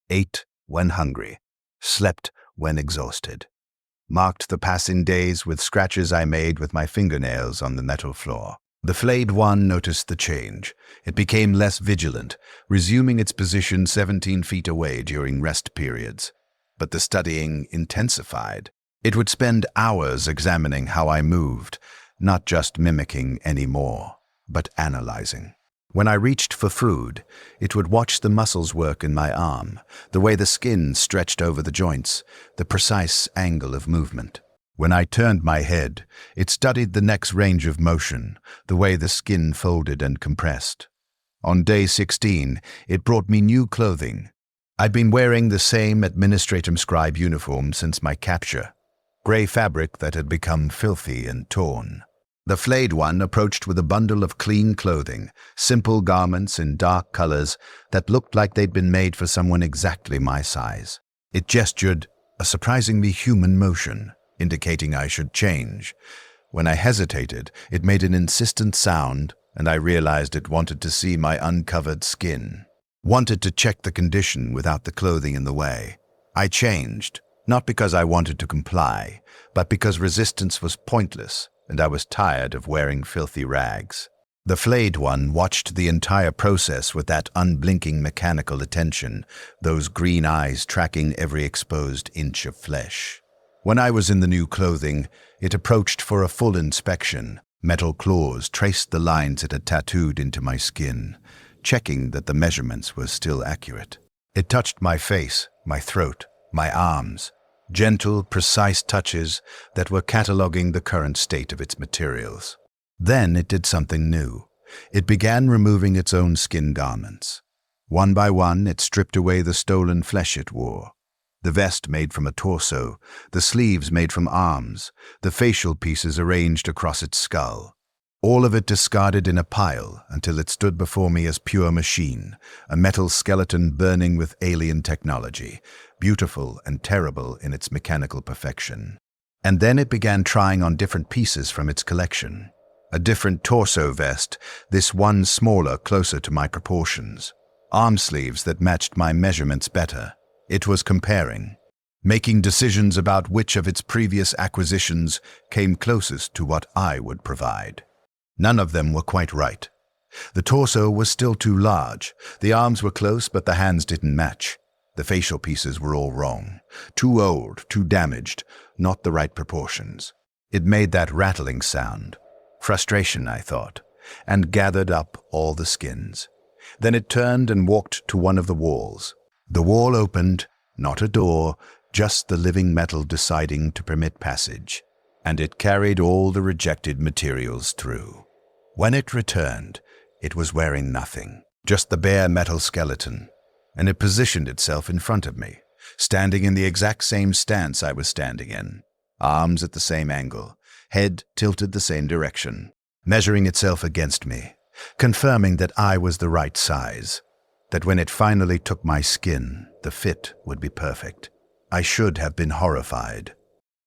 ate when hungry, slept when exhausted, marked the passing days with scratches I made with my fingernails on the metal floor. The Flayed One noticed the change. It became less vigilant, resuming its position 17 feet away during rest periods. But the studying intensified. It would spend hours examining how I moved, not just mimicking anymore, but analyzing. When I reached for food, it would watch the muscles work in my arm, the way the skin stretched over the joints, the precise angle of movement. When I turned my head, it studied the neck's range of motion, the way the skin folded and compressed. On day 16, it brought me new clothing. I'd been wearing the same administratum scribe uniform since my capture, gray fabric that had become filthy and torn. The Flayed One approached with a bundle of clean clothing, simple garments in dark colors that looked like they'd been made for someone exactly my size. It gestured a surprisingly human motion, indicating I should change. When I hesitated, it made an insistent sound, and I realized it wanted to see my uncovered skin. Wanted to check the condition without the clothing in the way. I changed, not because I wanted to comply, but because resistance was pointless, and I was tired of wearing filthy rags. The Flayed one watched the entire process with that unblinking mechanical attention, those green eyes tracking every exposed inch of flesh. When I was in the new clothing, it approached for a full inspection. Metal claws traced the lines it had tattooed into my skin, checking that the measurements were still accurate. It touched my face, my throat, my arms, gentle, precise touches that were cataloging the current state of its materials. Then it did something new. It began removing its own skin garments. One by one, it stripped away the stolen flesh it wore. The vest made from a torso, the sleeves made from arms, the facial pieces arranged across its skull. All of it discarded in a pile until it stood before me as pure machine, a metal skeleton burning with alien technology, beautiful and terrible in its mechanical perfection. And then it began trying on different pieces from its collection. A different torso vest, this one smaller, closer to my proportions. Arm sleeves that matched my measurements better. It was comparing, making decisions about which of its previous acquisitions came closest to what I would provide. None of them were quite right. The torso was still too large. The arms were close, but the hands didn't match. The facial pieces were all wrong. Too old, too damaged, not the right proportions. It made that rattling sound. Frustration, I thought, and gathered up all the skins. Then it turned and walked to one of the walls. The wall opened, not a door, just the living metal deciding to permit passage, and it carried all the rejected materials through. When it returned, it was wearing nothing, just the bare metal skeleton, and it positioned itself in front of me, standing in the exact same stance I was standing in, arms at the same angle, head tilted the same direction, measuring itself against me, confirming that I was the right size, that when it finally took my skin, the fit would be perfect. I should have been horrified,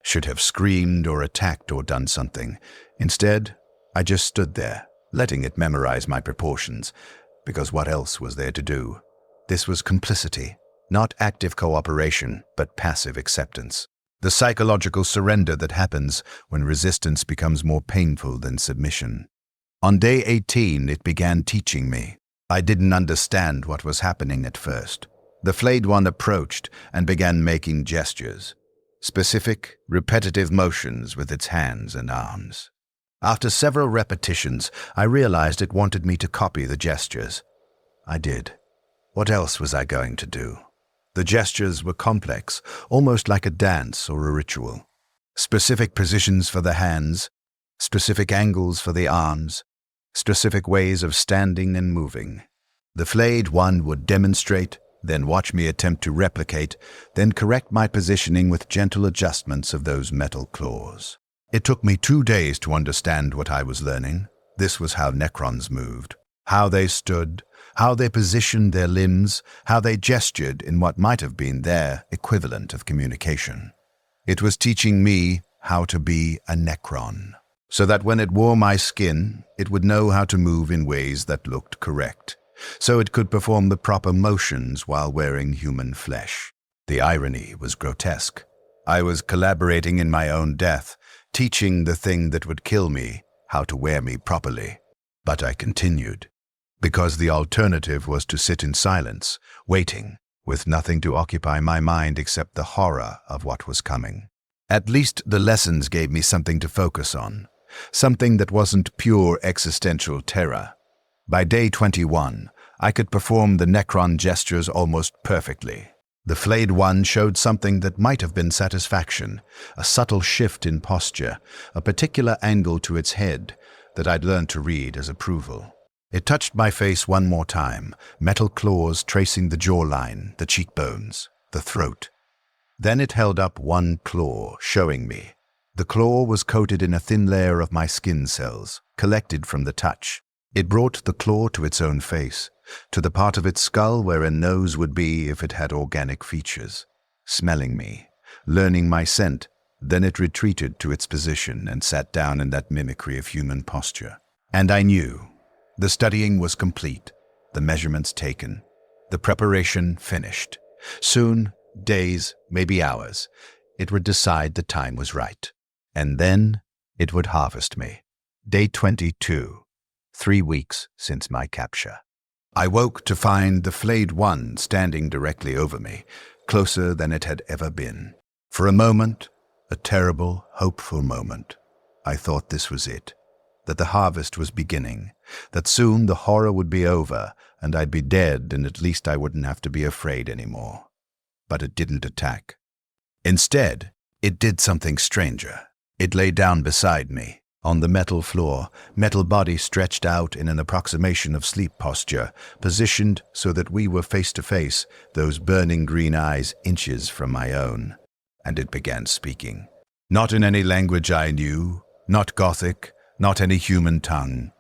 should have screamed or attacked or done something. Instead, I just stood there, letting it memorize my proportions, because what else was there to do? This was complicity, not active cooperation, but passive acceptance. The psychological surrender that happens when resistance becomes more painful than submission. On day 18, it began teaching me. I didn't understand what was happening at first. The Flayed one approached and began making gestures, specific, repetitive motions with its hands and arms. After several repetitions, I realized it wanted me to copy the gestures. I did. What else was I going to do? The gestures were complex, almost like a dance or a ritual. Specific positions for the hands, specific angles for the arms, specific ways of standing and moving. The Flayed one would demonstrate, then watch me attempt to replicate, then correct my positioning with gentle adjustments of those metal claws. It took me 2 days to understand what I was learning. This was how Necrons moved, how they stood, how they positioned their limbs, how they gestured in what might have been their equivalent of communication. It was teaching me how to be a Necron, so that when it wore my skin, it would know how to move in ways that looked correct, so it could perform the proper motions while wearing human flesh. The irony was grotesque. I was collaborating in my own death, teaching the thing that would kill me how to wear me properly. But I continued, because the alternative was to sit in silence, waiting, with nothing to occupy my mind except the horror of what was coming. At least the lessons gave me something to focus on, something that wasn't pure existential terror. By day 21, I could perform the Necron gestures almost perfectly. The Flayed one showed something that might have been satisfaction, a subtle shift in posture, a particular angle to its head that I'd learned to read as approval. It touched my face one more time, metal claws tracing the jawline, the cheekbones, the throat. Then it held up one claw, showing me. The claw was coated in a thin layer of my skin cells, collected from the touch. It brought the claw to its own face, to the part of its skull where a nose would be if it had organic features. Smelling me, learning my scent, then it retreated to its position and sat down in that mimicry of human posture. And I knew. The studying was complete, the measurements taken, the preparation finished. Soon, days, maybe hours, it would decide the time was right. And then it would harvest me. Day 22. 3 weeks since my capture. I woke to find the Flayed one standing directly over me, closer than it had ever been. For a moment, a terrible, hopeful moment, I thought this was it, that the harvest was beginning, that soon the horror would be over and I'd be dead and at least I wouldn't have to be afraid anymore. But it didn't attack. Instead, it did something stranger. It lay down beside me, on the metal floor, metal body stretched out in an approximation of sleep posture, positioned so that we were face to face, those burning green eyes inches from my own. And it began speaking. Not in any language I knew, not Gothic, not any human tongue,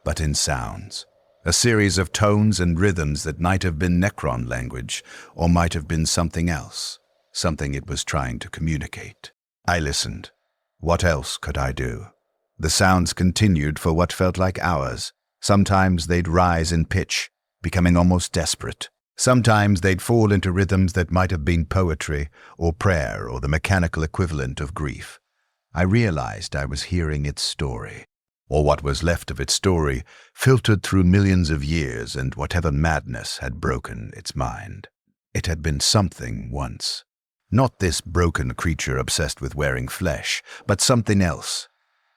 but in sounds. A series of tones and rhythms that might have been Necron language, or might have been something else, something it was trying to communicate. I listened. What else could I do? The sounds continued for what felt like hours. Sometimes they'd rise in pitch, becoming almost desperate. Sometimes they'd fall into rhythms that might have been poetry or prayer or the mechanical equivalent of grief. I realized I was hearing its story, or what was left of its story, filtered through millions of years and whatever madness had broken its mind. It had been something once. Not this broken creature obsessed with wearing flesh, but something else.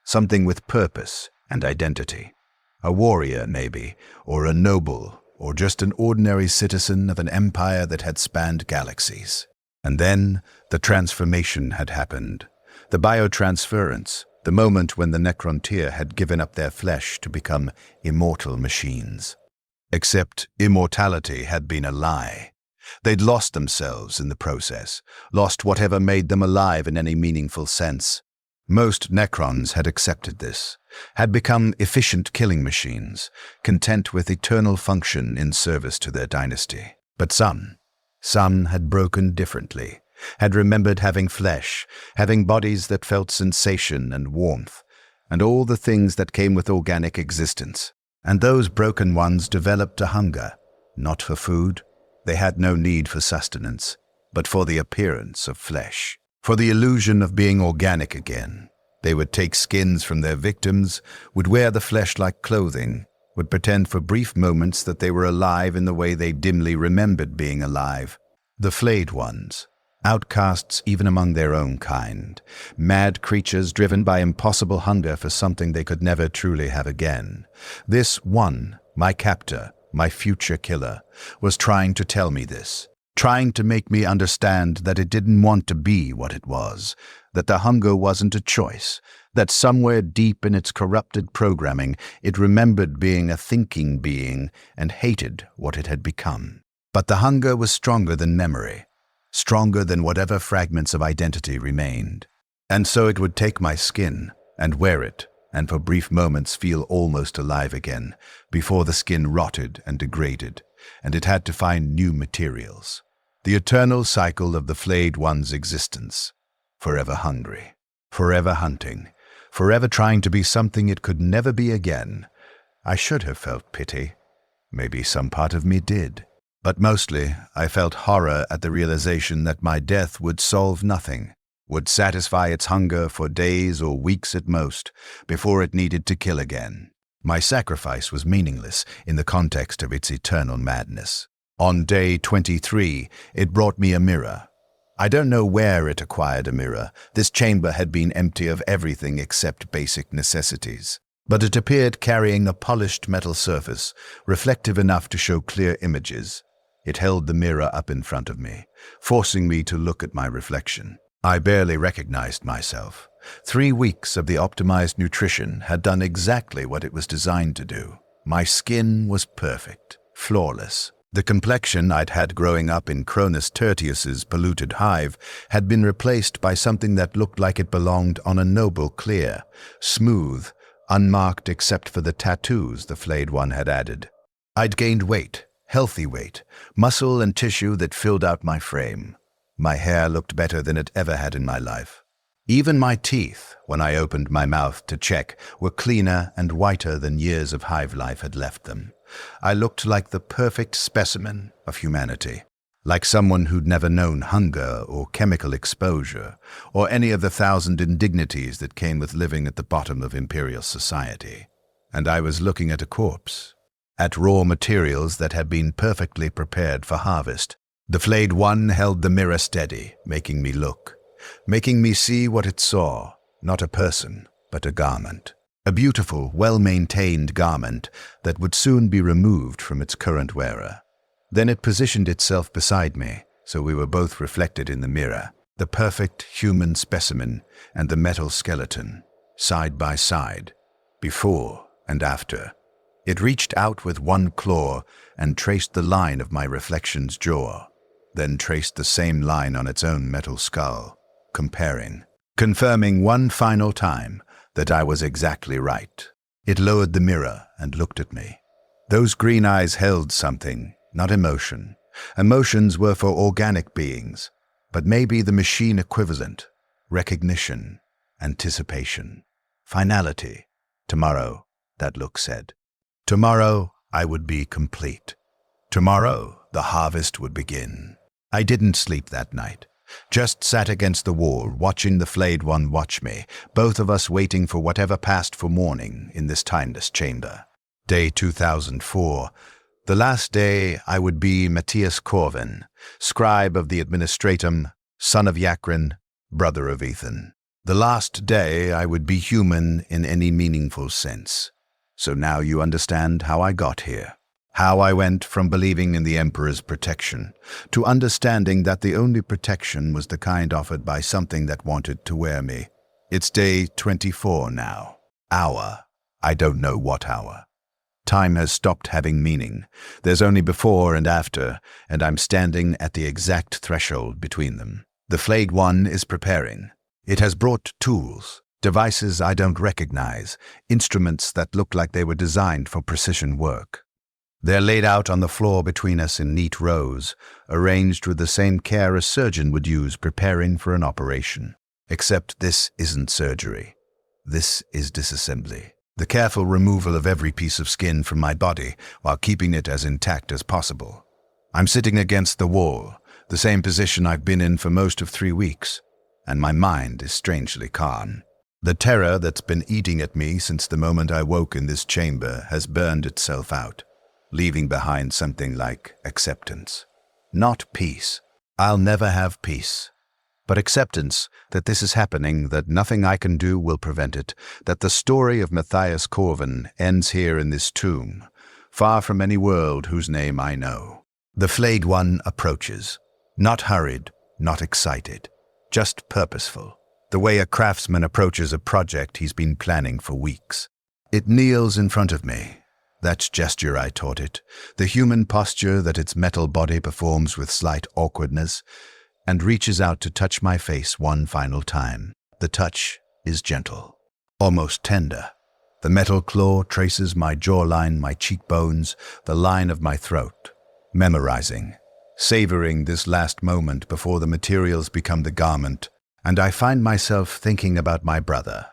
Something with purpose and identity. A warrior, maybe, or a noble, or just an ordinary citizen of an empire that had spanned galaxies. And then the transformation had happened. The biotransference, the moment when the Necrontyr had given up their flesh to become immortal machines. Except immortality had been a lie. They'd lost themselves in the process, lost whatever made them alive in any meaningful sense. Most Necrons had accepted this, had become efficient killing machines, content with eternal function in service to their dynasty. But some had broken differently, had remembered having flesh, having bodies that felt sensation and warmth, and all the things that came with organic existence. And those broken ones developed a hunger, not for food. They had no need for sustenance, but for the appearance of flesh. For the illusion of being organic again. They would take skins from their victims, would wear the flesh like clothing, would pretend for brief moments that they were alive in the way they dimly remembered being alive. The Flayed ones, outcasts even among their own kind, mad creatures driven by impossible hunger for something they could never truly have again. This one, my captor, my future killer, was trying to tell me this. Trying to make me understand that it didn't want to be what it was, that the hunger wasn't a choice, that somewhere deep in its corrupted programming it remembered being a thinking being and hated what it had become. But the hunger was stronger than memory, stronger than whatever fragments of identity remained. And so it would take my skin and wear it, and for brief moments feel almost alive again, before the skin rotted and degraded, and it had to find new materials. The eternal cycle of the Flayed one's existence. Forever hungry, forever hunting, forever trying to be something it could never be again. I should have felt pity. Maybe some part of me did. But mostly, I felt horror at the realization that my death would solve nothing, would satisfy its hunger for days or weeks at most, before it needed to kill again. My sacrifice was meaningless in the context of its eternal madness. On day 23, it brought me a mirror. I don't know where it acquired a mirror. This chamber had been empty of everything except basic necessities. But it appeared carrying a polished metal surface, reflective enough to show clear images. It held the mirror up in front of me, forcing me to look at my reflection. I barely recognized myself. 3 weeks of the optimized nutrition had done exactly what it was designed to do. My skin was perfect, flawless. The complexion I'd had growing up in Cronus Tertius's polluted hive had been replaced by something that looked like it belonged on a noble clear, smooth, unmarked except for the tattoos the Flayed one had added. I'd gained weight, healthy weight, muscle and tissue that filled out my frame. My hair looked better than it ever had in my life. Even my teeth, when I opened my mouth to check, were cleaner and whiter than years of hive life had left them. I looked like the perfect specimen of humanity, like someone who'd never known hunger or chemical exposure, or any of the 1,000 indignities that came with living at the bottom of imperial society. and I was looking at a corpse, at raw materials that had been perfectly prepared for harvest. The Flayed one held the mirror steady, making me look, making me see what it saw, not a person, but a garment. A beautiful, well-maintained garment that would soon be removed from its current wearer. Then it positioned itself beside me, so we were both reflected in the mirror, the perfect human specimen and the metal skeleton, side by side, before and after. It reached out with one claw and traced the line of my reflection's jaw, then traced the same line on its own metal skull, comparing, confirming one final time that I was exactly right. It lowered the mirror and looked at me. Those green eyes held something, not emotion. Emotions were for organic beings, but maybe the machine equivalent, recognition, anticipation, finality. Tomorrow, that look said. Tomorrow, I would be complete. Tomorrow, the harvest would begin. I didn't sleep that night. Just sat against the wall, watching the Flayed one watch me, both of us waiting for whatever passed for morning in this timeless chamber. Day 2004, the last day I would be Matthias Corvin, scribe of the administratum, son of Yakrin, brother of Ethan. The last day I would be human in any meaningful sense. So now you understand how I got here. How I went from believing in the Emperor's protection to understanding that the only protection was the kind offered by something that wanted to wear me. It's day 24 now. Hour. I don't know what hour. Time has stopped having meaning. There's only before and after, and I'm standing at the exact threshold between them. The Flayed one is preparing. It has brought tools, devices I don't recognize, instruments that look like they were designed for precision work. They're laid out on the floor between us in neat rows, arranged with the same care a surgeon would use preparing for an operation. Except this isn't surgery. This is disassembly. The careful removal of every piece of skin from my body while keeping it as intact as possible. I'm sitting against the wall, the same position I've been in for most of 3 weeks, and my mind is strangely calm. The terror that's been eating at me since the moment I woke in this chamber has burned itself out, leaving behind something like acceptance. Not peace. I'll never have peace. But acceptance that this is happening, that nothing I can do will prevent it, that the story of Matthias Corvin ends here in this tomb, far from any world whose name I know. The Flayed one approaches. Not hurried, not excited, just purposeful. The way a craftsman approaches a project he's been planning for weeks. It kneels in front of me. That gesture I taught it, the human posture that its metal body performs with slight awkwardness, and reaches out to touch my face one final time. The touch is gentle, almost tender. The metal claw traces my jawline, my cheekbones, the line of my throat. Memorizing, savoring this last moment before the materials become the garment, and I find myself thinking about my brother,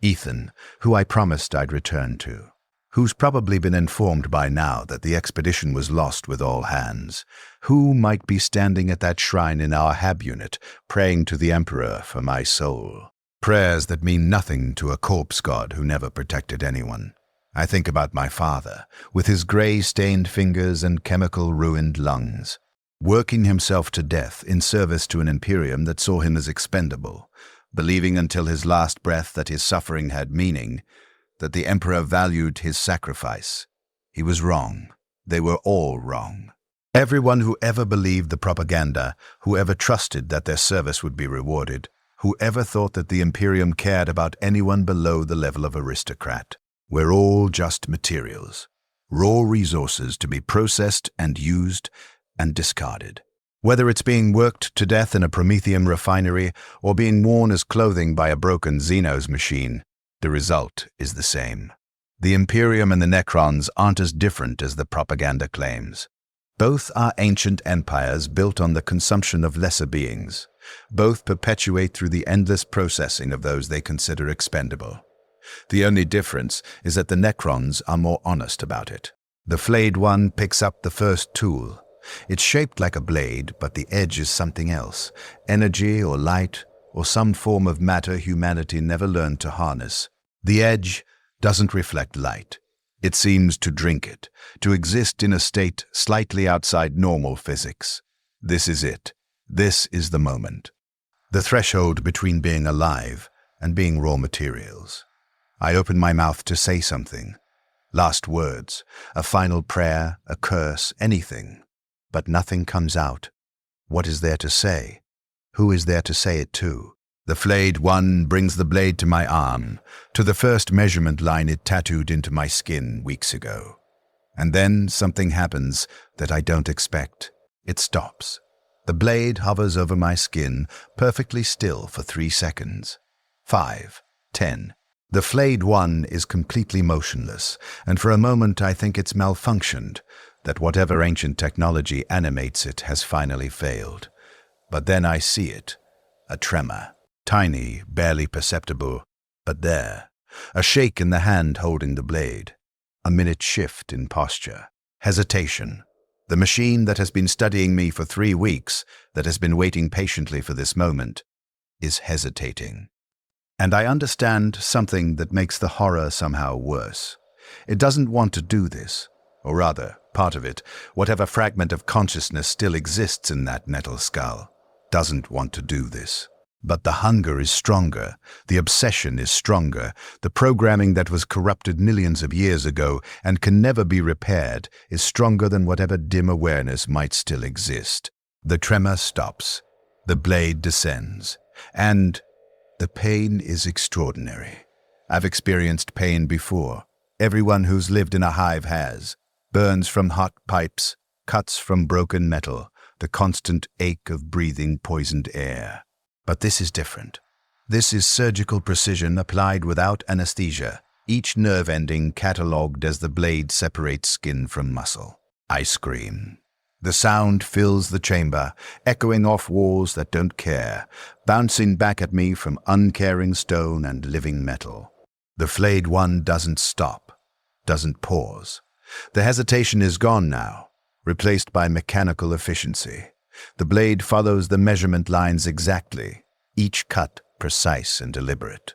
Ethan, who I promised I'd return to. Who's probably been informed by now that the expedition was lost with all hands. Who might be standing at that shrine in our hab unit, praying to the Emperor for my soul. Prayers that mean nothing to a corpse god who never protected anyone. I think about my father, with his gray-stained fingers and chemical-ruined lungs, working himself to death in service to an imperium that saw him as expendable, believing until his last breath that his suffering had meaning, that the Emperor valued his sacrifice. He was wrong. They were all wrong. Everyone who ever believed the propaganda, who ever trusted that their service would be rewarded, who ever thought that the Imperium cared about anyone below the level of aristocrat. We're all just materials, raw resources to be processed and used and discarded. Whether it's being worked to death in a Prometheum refinery or being worn as clothing by a broken Xenos machine, the result is the same. The Imperium and the Necrons aren't as different as the propaganda claims. Both are ancient empires built on the consumption of lesser beings. Both perpetuate through the endless processing of those they consider expendable. The only difference is that the Necrons are more honest about it. The Flayed one picks up the first tool. It's shaped like a blade, but the edge is something else. Energy or light, or some form of matter humanity never learned to harness. The edge, doesn't reflect light. It seems to drink it, to exist in a state slightly outside normal physics. This is it. This is the moment. The threshold between being alive and being raw materials. I open my mouth to say something. Last words, a final prayer, a curse, anything. But nothing comes out. What is there to say? Who is there to say it to? The Flayed one brings the blade to my arm, to the first measurement line it tattooed into my skin weeks ago. And then something happens that I don't expect. It stops. The blade hovers over my skin, perfectly still for 3 seconds. 5, 10. The Flayed one is completely motionless, and for a moment I think it's malfunctioned, that whatever ancient technology animates it has finally failed. But then I see it. A tremor. Tiny, barely perceptible, but there. A shake in the hand holding the blade. A minute shift in posture. Hesitation. The machine that has been studying me for 3 weeks, that has been waiting patiently for this moment, is hesitating. And I understand something that makes the horror somehow worse. It doesn't want to do this. Or rather, part of it, whatever fragment of consciousness still exists in that metal skull, doesn't want to do this. But the hunger is stronger, the obsession is stronger, the programming that was corrupted millions of years ago and can never be repaired is stronger than whatever dim awareness might still exist. The tremor stops, the blade descends, and the pain is extraordinary. I've experienced pain before. Everyone who's lived in a hive has. Burns from hot pipes, cuts from broken metal, the constant ache of breathing poisoned air. But this is different. This is surgical precision applied without anesthesia, each nerve ending catalogued as the blade separates skin from muscle. I scream. The sound fills the chamber, echoing off walls that don't care, bouncing back at me from uncaring stone and living metal. The Flayed one doesn't stop, doesn't pause. The hesitation is gone now, replaced by mechanical efficiency. The blade follows the measurement lines exactly, each cut precise and deliberate.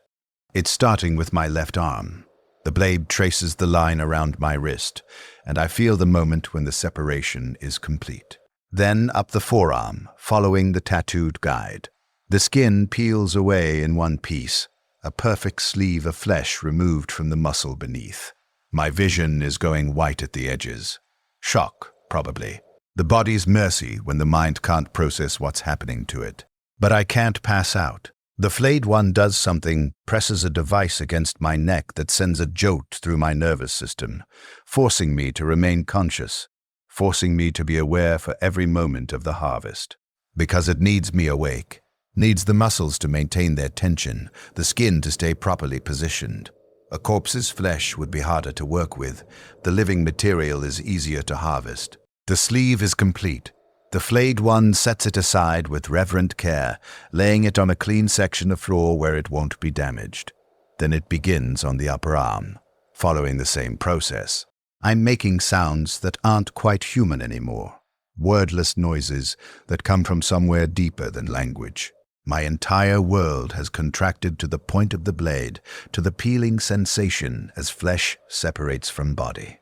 It's starting with my left arm. The blade traces the line around my wrist, and I feel the moment when the separation is complete. Then up the forearm, following the tattooed guide. The skin peels away in one piece, a perfect sleeve of flesh removed from the muscle beneath. My vision is going white at the edges. Shock, probably. The body's mercy when the mind can't process what's happening to it. But I can't pass out. The Flayed one does something, presses a device against my neck that sends a jolt through my nervous system, forcing me to remain conscious, forcing me to be aware for every moment of the harvest. Because it needs me awake, needs the muscles to maintain their tension, the skin to stay properly positioned. A corpse's flesh would be harder to work with. The living material is easier to harvest. The sleeve is complete. The Flayed one sets it aside with reverent care, laying it on a clean section of floor where it won't be damaged. Then it begins on the upper arm, following the same process. I'm making sounds that aren't quite human anymore, wordless noises that come from somewhere deeper than language. My entire world has contracted to the point of the blade, to the peeling sensation as flesh separates from body.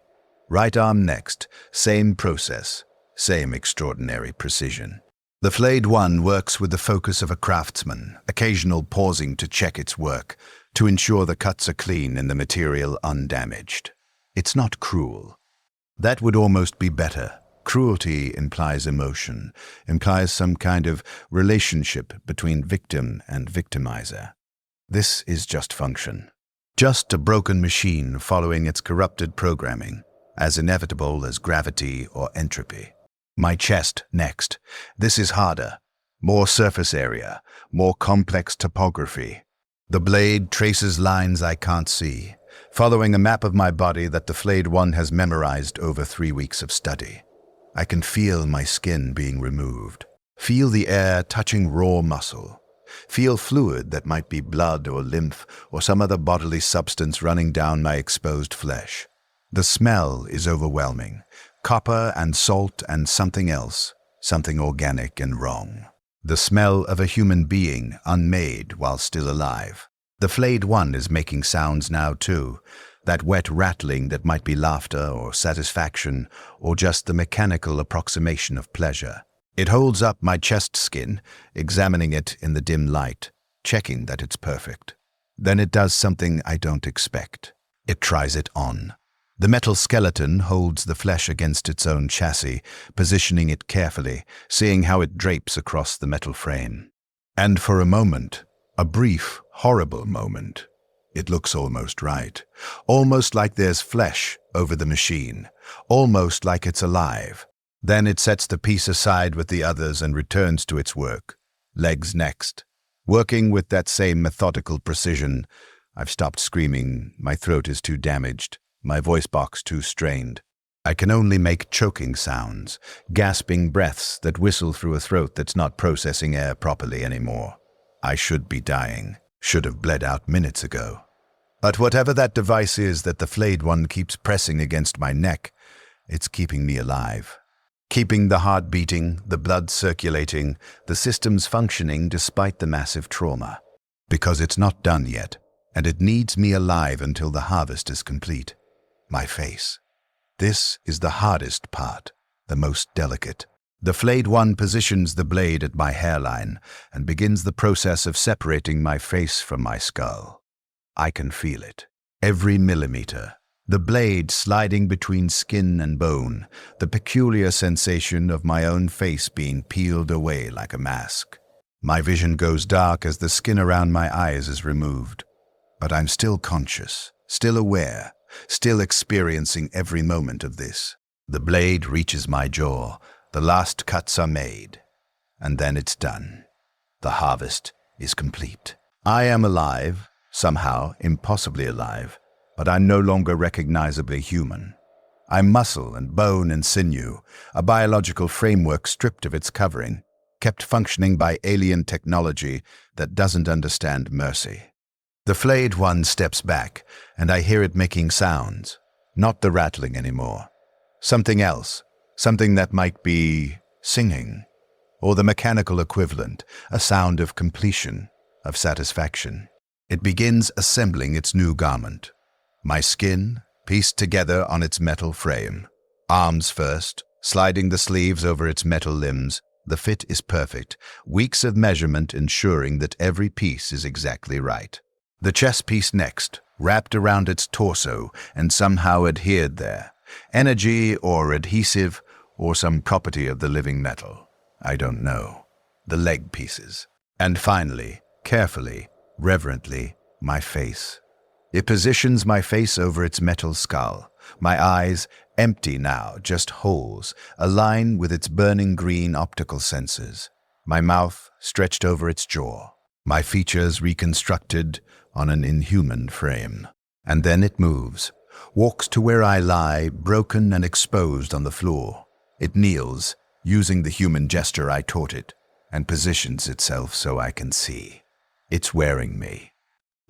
Right arm next, same process, same extraordinary precision. The Flayed one works with the focus of a craftsman, occasional pausing to check its work, to ensure the cuts are clean and the material undamaged. It's not cruel. That would almost be better. Cruelty implies emotion, implies some kind of relationship between victim and victimizer. This is just function. Just a broken machine following its corrupted programming, as inevitable as gravity or entropy. My chest next. This is harder. More surface area, more complex topography. The blade traces lines I can't see, following a map of my body that the Flayed one has memorized over 3 weeks of study. I can feel my skin being removed, feel the air touching raw muscle, feel fluid that might be blood or lymph or some other bodily substance running down my exposed flesh. The smell is overwhelming, copper and salt and something else, something organic and wrong. The smell of a human being unmade while still alive. The flayed one is making sounds now too, that wet rattling that might be laughter or satisfaction or just the mechanical approximation of pleasure. It holds up my chest skin, examining it in the dim light, checking that it's perfect. Then it does something I don't expect. It tries it on. The metal skeleton holds the flesh against its own chassis, positioning it carefully, seeing how it drapes across the metal frame. And for a moment, a brief, horrible moment, it looks almost right. Almost like there's flesh over the machine. Almost like it's alive. Then it sets the piece aside with the others and returns to its work. Legs next. Working with that same methodical precision. I've stopped screaming. My throat is too damaged. My voice box too strained. I can only make choking sounds, gasping breaths that whistle through a throat that's not processing air properly anymore. I should be dying. Should have bled out minutes ago. But whatever that device is that the flayed one keeps pressing against my neck, it's keeping me alive. Keeping the heart beating, the blood circulating, the systems functioning despite the massive trauma. Because it's not done yet, and it needs me alive until the harvest is complete. My face. This is the hardest part, the most delicate. The flayed one positions the blade at my hairline and begins the process of separating my face from my skull. I can feel it. Every millimeter. The blade sliding between skin and bone, the peculiar sensation of my own face being peeled away like a mask. My vision goes dark as the skin around my eyes is removed. But I'm still conscious, still aware, still experiencing every moment of this. The blade reaches my jaw. The last cuts are made, and then it's done. The harvest is complete. I am alive, somehow impossibly alive, but I'm no longer recognizably human. I'm muscle and bone and sinew, a biological framework stripped of its covering, kept functioning by alien technology that doesn't understand mercy. The flayed one steps back, and I hear it making sounds, not the rattling anymore. Something else. Something that might be singing, or the mechanical equivalent, a sound of completion, of satisfaction. It begins assembling its new garment. My skin, pieced together on its metal frame. Arms first, sliding the sleeves over its metal limbs. The fit is perfect, weeks of measurement ensuring that every piece is exactly right. The chest piece next, wrapped around its torso and somehow adhered there. Energy or adhesive or some property of the living metal. I don't know. The leg pieces. And finally, carefully, reverently, my face. It positions my face over its metal skull. My eyes, empty now, just holes, align with its burning green optical sensors. My mouth stretched over its jaw. My features reconstructed on an inhuman frame. And then it moves. Walks to where I lie, broken and exposed on the floor. It kneels, using the human gesture I taught it, and positions itself so I can see. It's wearing me.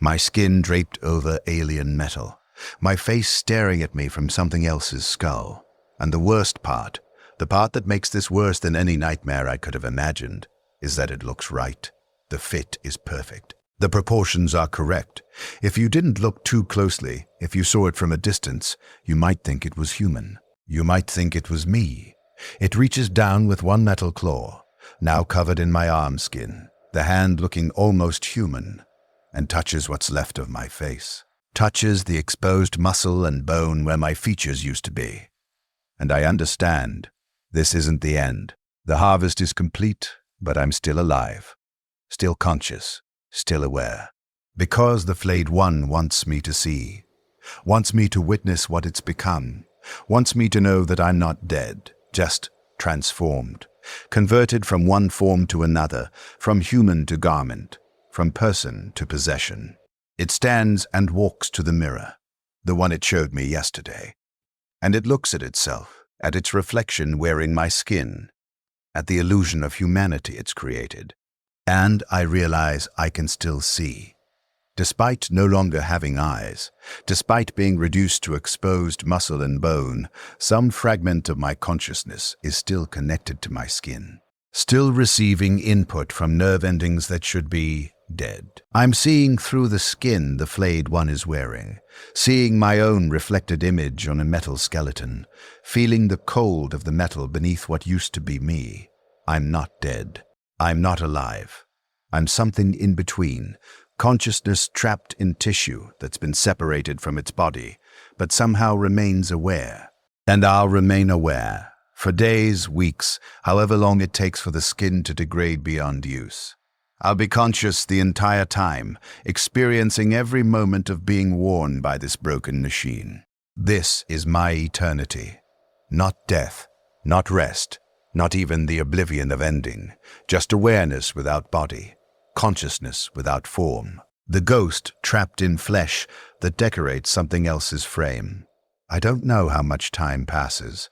My skin draped over alien metal. My face staring at me from something else's skull. And the worst part, the part that makes this worse than any nightmare I could have imagined, is that it looks right. The fit is perfect. The proportions are correct. If you didn't look too closely, if you saw it from a distance, you might think it was human. You might think it was me. It reaches down with one metal claw, now covered in my arm skin, the hand looking almost human, and touches what's left of my face. Touches the exposed muscle and bone where my features used to be. And I understand. This isn't the end. The harvest is complete, but I'm still alive. Still conscious. Still aware. Because the flayed one wants me to see. Wants me to witness what it's become. Wants me to know that I'm not dead, just transformed. Converted from one form to another, from human to garment, from person to possession. It stands and walks to the mirror, the one it showed me yesterday. And it looks at itself, at its reflection wearing my skin, at the illusion of humanity it's created. And I realize I can still see. Despite no longer having eyes, despite being reduced to exposed muscle and bone, some fragment of my consciousness is still connected to my skin. Still receiving input from nerve endings that should be dead. I'm seeing through the skin the flayed one is wearing, seeing my own reflected image on a metal skeleton, feeling the cold of the metal beneath what used to be me. I'm not dead. I'm not alive. I'm something in between, consciousness trapped in tissue that's been separated from its body, but somehow remains aware. And I'll remain aware, for days, weeks, however long it takes for the skin to degrade beyond use. I'll be conscious the entire time, experiencing every moment of being worn by this broken machine. This is my eternity. Not death, not rest, not even the oblivion of ending, just awareness without body, consciousness without form. The ghost trapped in flesh that decorates something else's frame. I don't know how much time passes.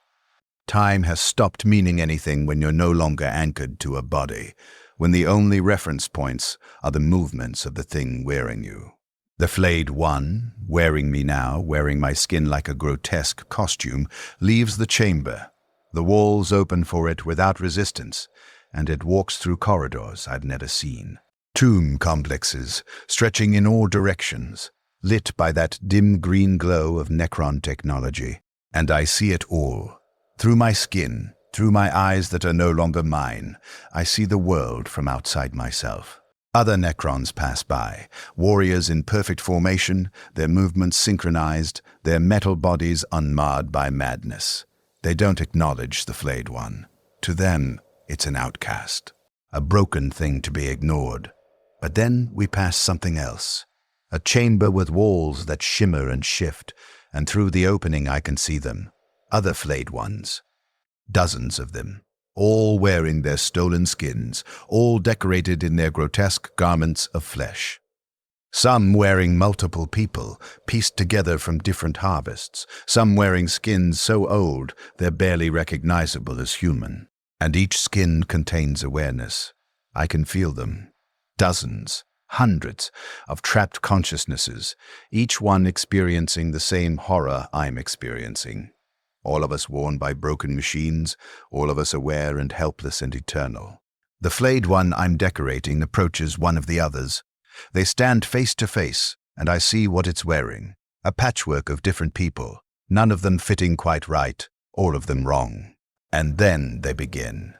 Time has stopped meaning anything when you're no longer anchored to a body, when the only reference points are the movements of the thing wearing you. The flayed one, wearing me now, wearing my skin like a grotesque costume, leaves the chamber. The walls open for it without resistance, and it walks through corridors I've never seen. Tomb complexes, stretching in all directions, lit by that dim green glow of Necron technology. And I see it all. Through my skin, through my eyes that are no longer mine, I see the world from outside myself. Other Necrons pass by, warriors in perfect formation, their movements synchronized, their metal bodies unmarred by madness. They don't acknowledge the flayed one. To them, it's an outcast, a broken thing to be ignored. But then we pass something else. A chamber with walls that shimmer and shift, and through the opening I can see them. Other flayed ones. Dozens of them, all wearing their stolen skins, all decorated in their grotesque garments of flesh. Some wearing multiple people, pieced together from different harvests, some wearing skins so old they're barely recognizable as human. And each skin contains awareness. I can feel them. Dozens, hundreds of trapped consciousnesses, each one experiencing the same horror I'm experiencing. All of us worn by broken machines, all of us aware and helpless and eternal. The flayed one I'm decorating approaches one of the others. They stand face to face, and I see what it's wearing. A patchwork of different people, none of them fitting quite right, all of them wrong. And then they begin.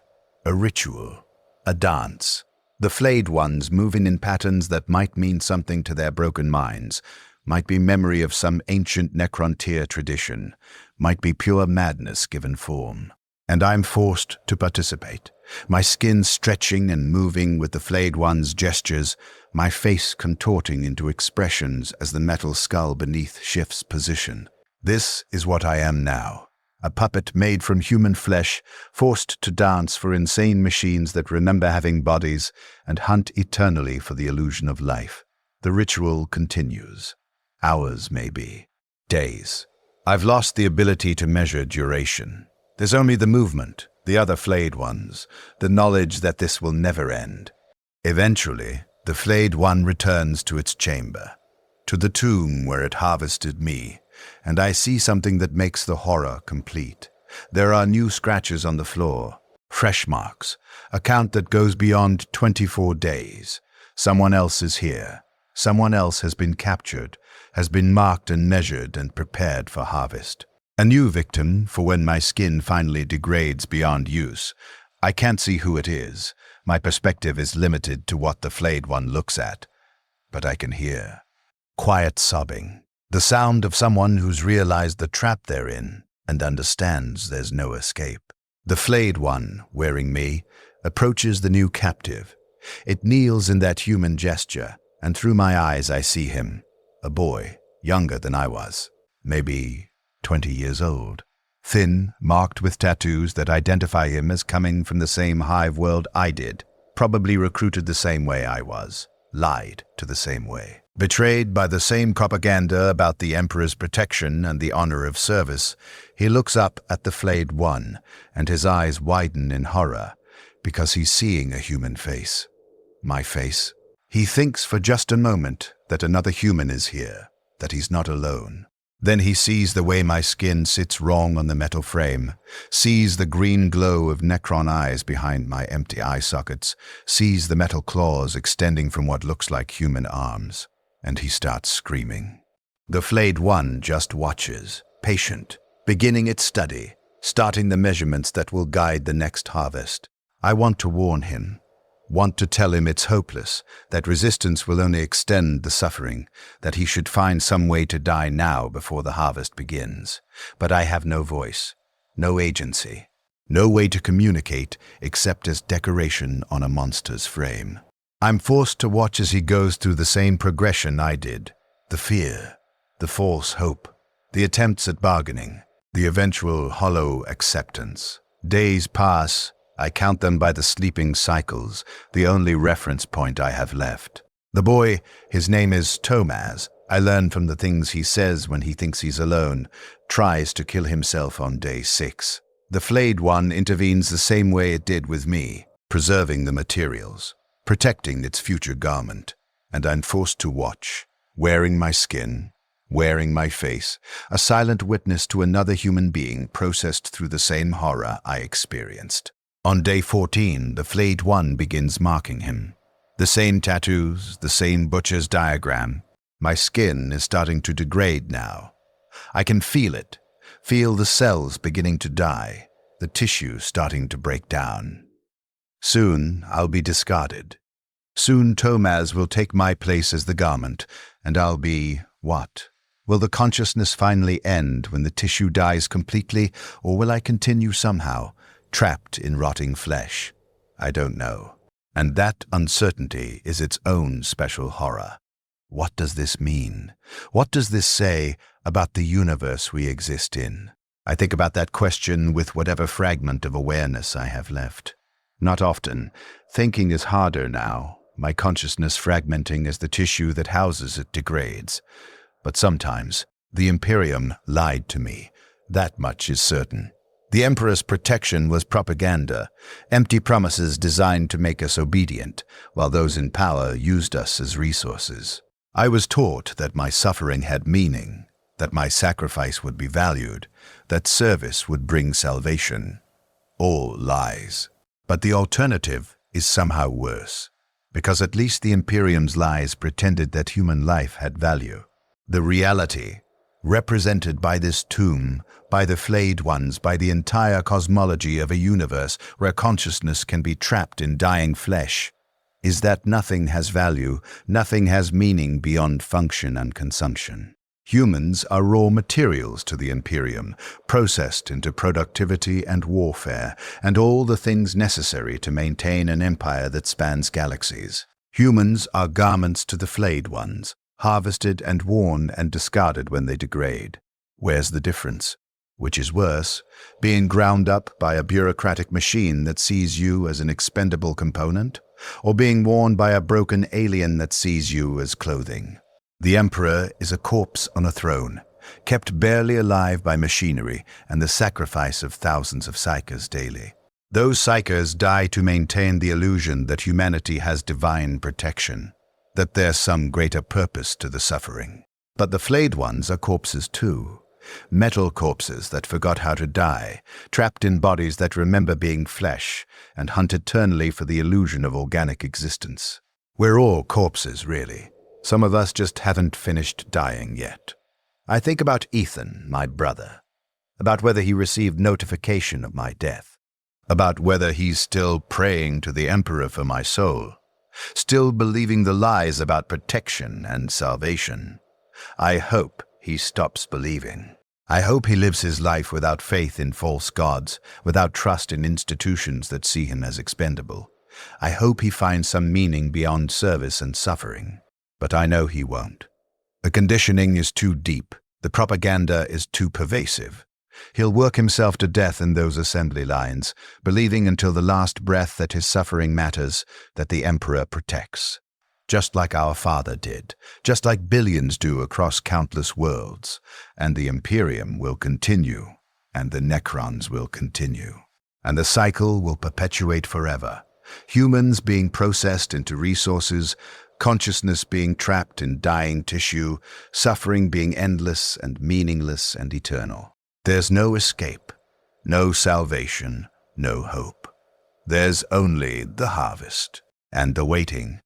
A ritual, a dance. The flayed ones moving in patterns that might mean something to their broken minds, might be memory of some ancient Necrontier tradition, might be pure madness given form. And I'm forced to participate, my skin stretching and moving with the flayed one's gestures, my face contorting into expressions as the metal skull beneath shifts position. This is what I am now, a puppet made from human flesh, forced to dance for insane machines that remember having bodies and hunt eternally for the illusion of life. The ritual continues. Hours, maybe. Days. I've lost the ability to measure duration. There's only the movement, the other flayed ones, the knowledge that this will never end. Eventually, the flayed one returns to its chamber, to the tomb where it harvested me, and I see something that makes the horror complete. There are new scratches on the floor, fresh marks, a count that goes beyond 24 days. Someone else is here. Someone else has been captured, has been marked and measured and prepared for harvest. A new victim for when my skin finally degrades beyond use. I can't see who it is. My perspective is limited to what the flayed one looks at. But I can hear. Quiet sobbing. The sound of someone who's realized the trap they're in and understands there's no escape. The flayed one, wearing me, approaches the new captive. It kneels in that human gesture, and through my eyes I see him. A boy, younger than I was, maybe 20 years old. Thin, marked with tattoos that identify him as coming from the same hive world I did. Probably recruited the same way I was. Lied to the same way. Betrayed by the same propaganda about the Emperor's protection and the honor of service, he looks up at the flayed one, and his eyes widen in horror, because he's seeing a human face. My face. He thinks for just a moment that another human is here, that he's not alone. Then he sees the way my skin sits wrong on the metal frame, sees the green glow of Necron eyes behind my empty eye sockets, sees the metal claws extending from what looks like human arms, and he starts screaming. The Flayed One just watches, patient, beginning its study, starting the measurements that will guide the next harvest. I want to warn him, want to tell him it's hopeless, that resistance will only extend the suffering, that he should find some way to die now before the harvest begins. But I have no voice, no agency, no way to communicate except as decoration on a monster's frame. I'm forced to watch as he goes through the same progression I did, the fear, the false hope, the attempts at bargaining, the eventual hollow acceptance. Days pass. I count them by the sleeping cycles, the only reference point I have left. The boy, his name is Tomaz, I learn from the things he says when he thinks he's alone, tries to kill himself on day 6. The Flayed One intervenes the same way it did with me, preserving the materials, protecting its future garment, and I'm forced to watch, wearing my skin, wearing my face, a silent witness to another human being processed through the same horror I experienced. On day 14, the Flayed One begins marking him. The same tattoos, the same butcher's diagram. My skin is starting to degrade now. I can feel it, feel the cells beginning to die, the tissue starting to break down. Soon I'll be discarded. Soon Tomaz will take my place as the garment, and I'll be what? Will the consciousness finally end when the tissue dies completely, or will I continue somehow, trapped in rotting flesh? I don't know. And that uncertainty is its own special horror. What does this mean? What does this say about the universe we exist in? I think about that question with whatever fragment of awareness I have left. Not often. Thinking is harder now, my consciousness fragmenting as the tissue that houses it degrades. But sometimes, the Imperium lied to me. That much is certain. The Emperor's protection was propaganda, empty promises designed to make us obedient, while those in power used us as resources. I was taught that my suffering had meaning, that my sacrifice would be valued, that service would bring salvation. All lies. But the alternative is somehow worse, because at least the Imperium's lies pretended that human life had value. The reality, represented by this tomb, by the Flayed Ones, by the entire cosmology of a universe where consciousness can be trapped in dying flesh, is that nothing has value, nothing has meaning beyond function and consumption. Humans are raw materials to the Imperium, processed into productivity and warfare, and all the things necessary to maintain an empire that spans galaxies. Humans are garments to the Flayed Ones, harvested and worn and discarded when they degrade. Where's the difference? Which is worse, being ground up by a bureaucratic machine that sees you as an expendable component, or being worn by a broken alien that sees you as clothing? The Emperor is a corpse on a throne, kept barely alive by machinery and the sacrifice of thousands of psychers daily. Those psychers die to maintain the illusion that humanity has divine protection, that there's some greater purpose to the suffering. But the Flayed Ones are corpses too. Metal corpses that forgot how to die, trapped in bodies that remember being flesh, and hunt eternally for the illusion of organic existence. We're all corpses, really. Some of us just haven't finished dying yet. I think about Ethan, my brother, about whether he received notification of my death, about whether he's still praying to the Emperor for my soul, still believing the lies about protection and salvation. I hope he stops believing. I hope he lives his life without faith in false gods, without trust in institutions that see him as expendable. I hope he finds some meaning beyond service and suffering. But I know he won't. The conditioning is too deep. The propaganda is too pervasive. He'll work himself to death in those assembly lines, believing until the last breath that his suffering matters, that the Emperor protects. Just like our father did, just like billions do across countless worlds. And the Imperium will continue, and the Necrons will continue. And the cycle will perpetuate forever. Humans being processed into resources, Consciousness being trapped in dying tissue, suffering being endless and meaningless and eternal. There's no escape, no salvation, no hope. There's only the harvest, and the waiting,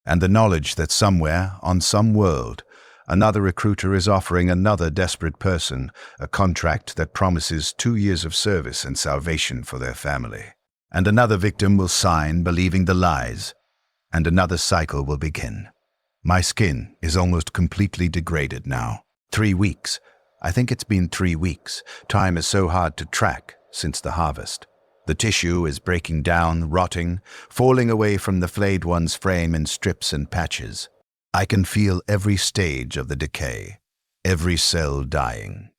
and the knowledge that somewhere, on some world, another recruiter is offering another desperate person a contract that promises 2 years of service and salvation for their family. And another victim will sign believing the lies, and another cycle will begin. My skin is almost completely degraded now. 3 weeks. I think it's been 3 weeks. Time is so hard to track since the harvest. The tissue is breaking down, rotting, falling away from the flayed one's frame in strips and patches. I can feel every stage of the decay, every cell dying,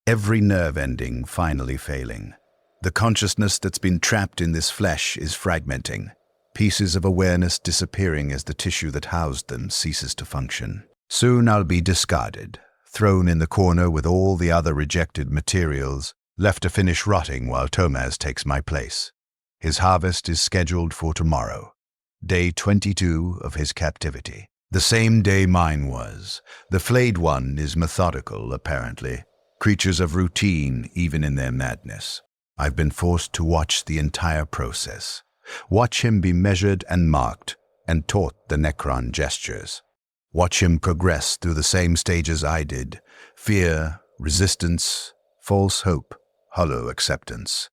every nerve ending finally failing. The consciousness that's been trapped in this flesh is fragmenting, pieces of awareness disappearing as the tissue that housed them ceases to function. Soon I'll be discarded, thrown in the corner with all the other rejected materials, left to finish rotting while Tomaz takes my place. His harvest is scheduled for tomorrow, day 22 of his captivity. The same day mine was. The flayed one is methodical, apparently, creatures of routine even in their madness. I've been forced to watch the entire process, watch him be measured and marked and taught the Necron gestures. Watch him progress through the same stages I did: fear, resistance, false hope, hollow acceptance.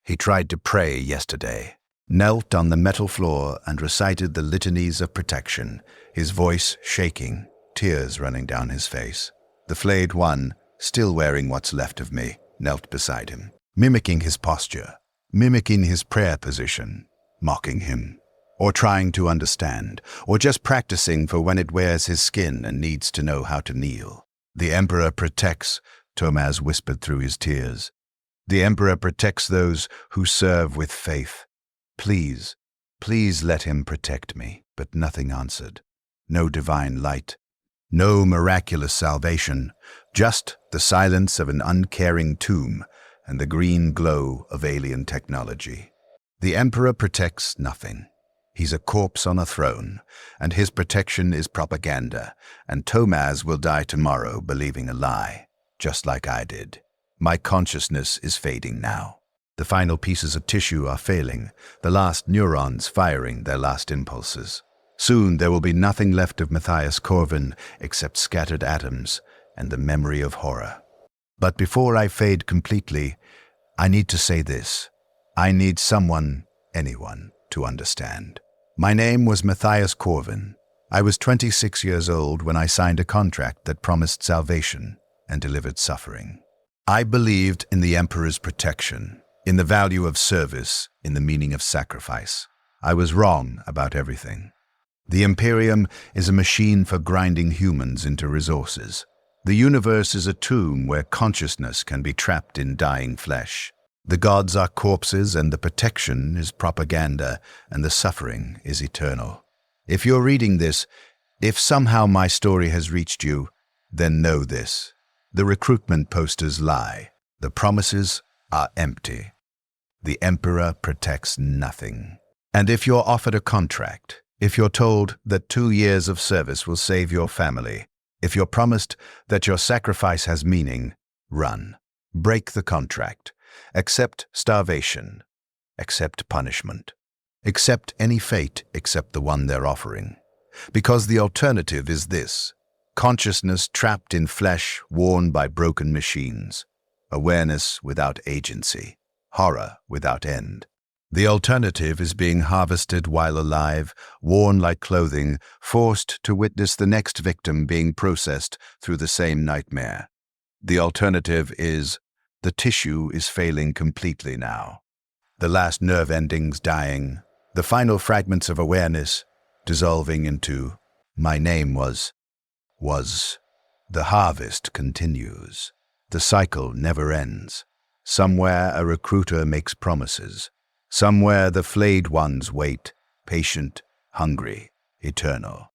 He tried to pray yesterday, knelt on the metal floor and recited the litanies of protection, his voice shaking, tears running down his face. The flayed one, still wearing what's left of me, knelt beside him, mimicking his posture, mimicking his prayer position, mocking him, or trying to understand, or just practicing for when it wears his skin and needs to know how to kneel. The Emperor protects, Tomaz whispered through his tears. The Emperor protects those who serve with faith. Please, please let him protect me. But nothing answered. No divine light. No miraculous salvation. Just the silence of an uncaring tomb and the green glow of alien technology. The Emperor protects nothing. He's a corpse on a throne, and his protection is propaganda, and Tomaz will die tomorrow believing a lie, just like I did. My consciousness is fading now. The final pieces of tissue are failing, the last neurons firing their last impulses. Soon there will be nothing left of Matthias Corvin except scattered atoms and the memory of horror. But before I fade completely, I need to say this. I need someone, anyone, to understand. My name was Matthias Corvin. I was 26 years old when I signed a contract that promised salvation and delivered suffering. I believed in the Emperor's protection, in the value of service, in the meaning of sacrifice. I was wrong about everything. The Imperium is a machine for grinding humans into resources. The universe is a tomb where consciousness can be trapped in dying flesh. The gods are corpses and the protection is propaganda and the suffering is eternal. If you're reading this, if somehow my story has reached you, then know this. The recruitment posters lie. The promises are empty. The Emperor protects nothing. And if you're offered a contract, if you're told that 2 years of service will save your family, if you're promised that your sacrifice has meaning, run. Break the contract. Accept starvation. Accept punishment. Accept any fate except the one they're offering. Because the alternative is this: consciousness trapped in flesh worn by broken machines, awareness without agency, horror without end. The alternative is being harvested while alive, worn like clothing, forced to witness the next victim being processed through the same nightmare. The alternative is the tissue is failing completely now. The last nerve endings dying, the final fragments of awareness dissolving into my name was. The harvest continues. The cycle never ends. Somewhere a recruiter makes promises. Somewhere the flayed ones wait, patient, hungry, eternal.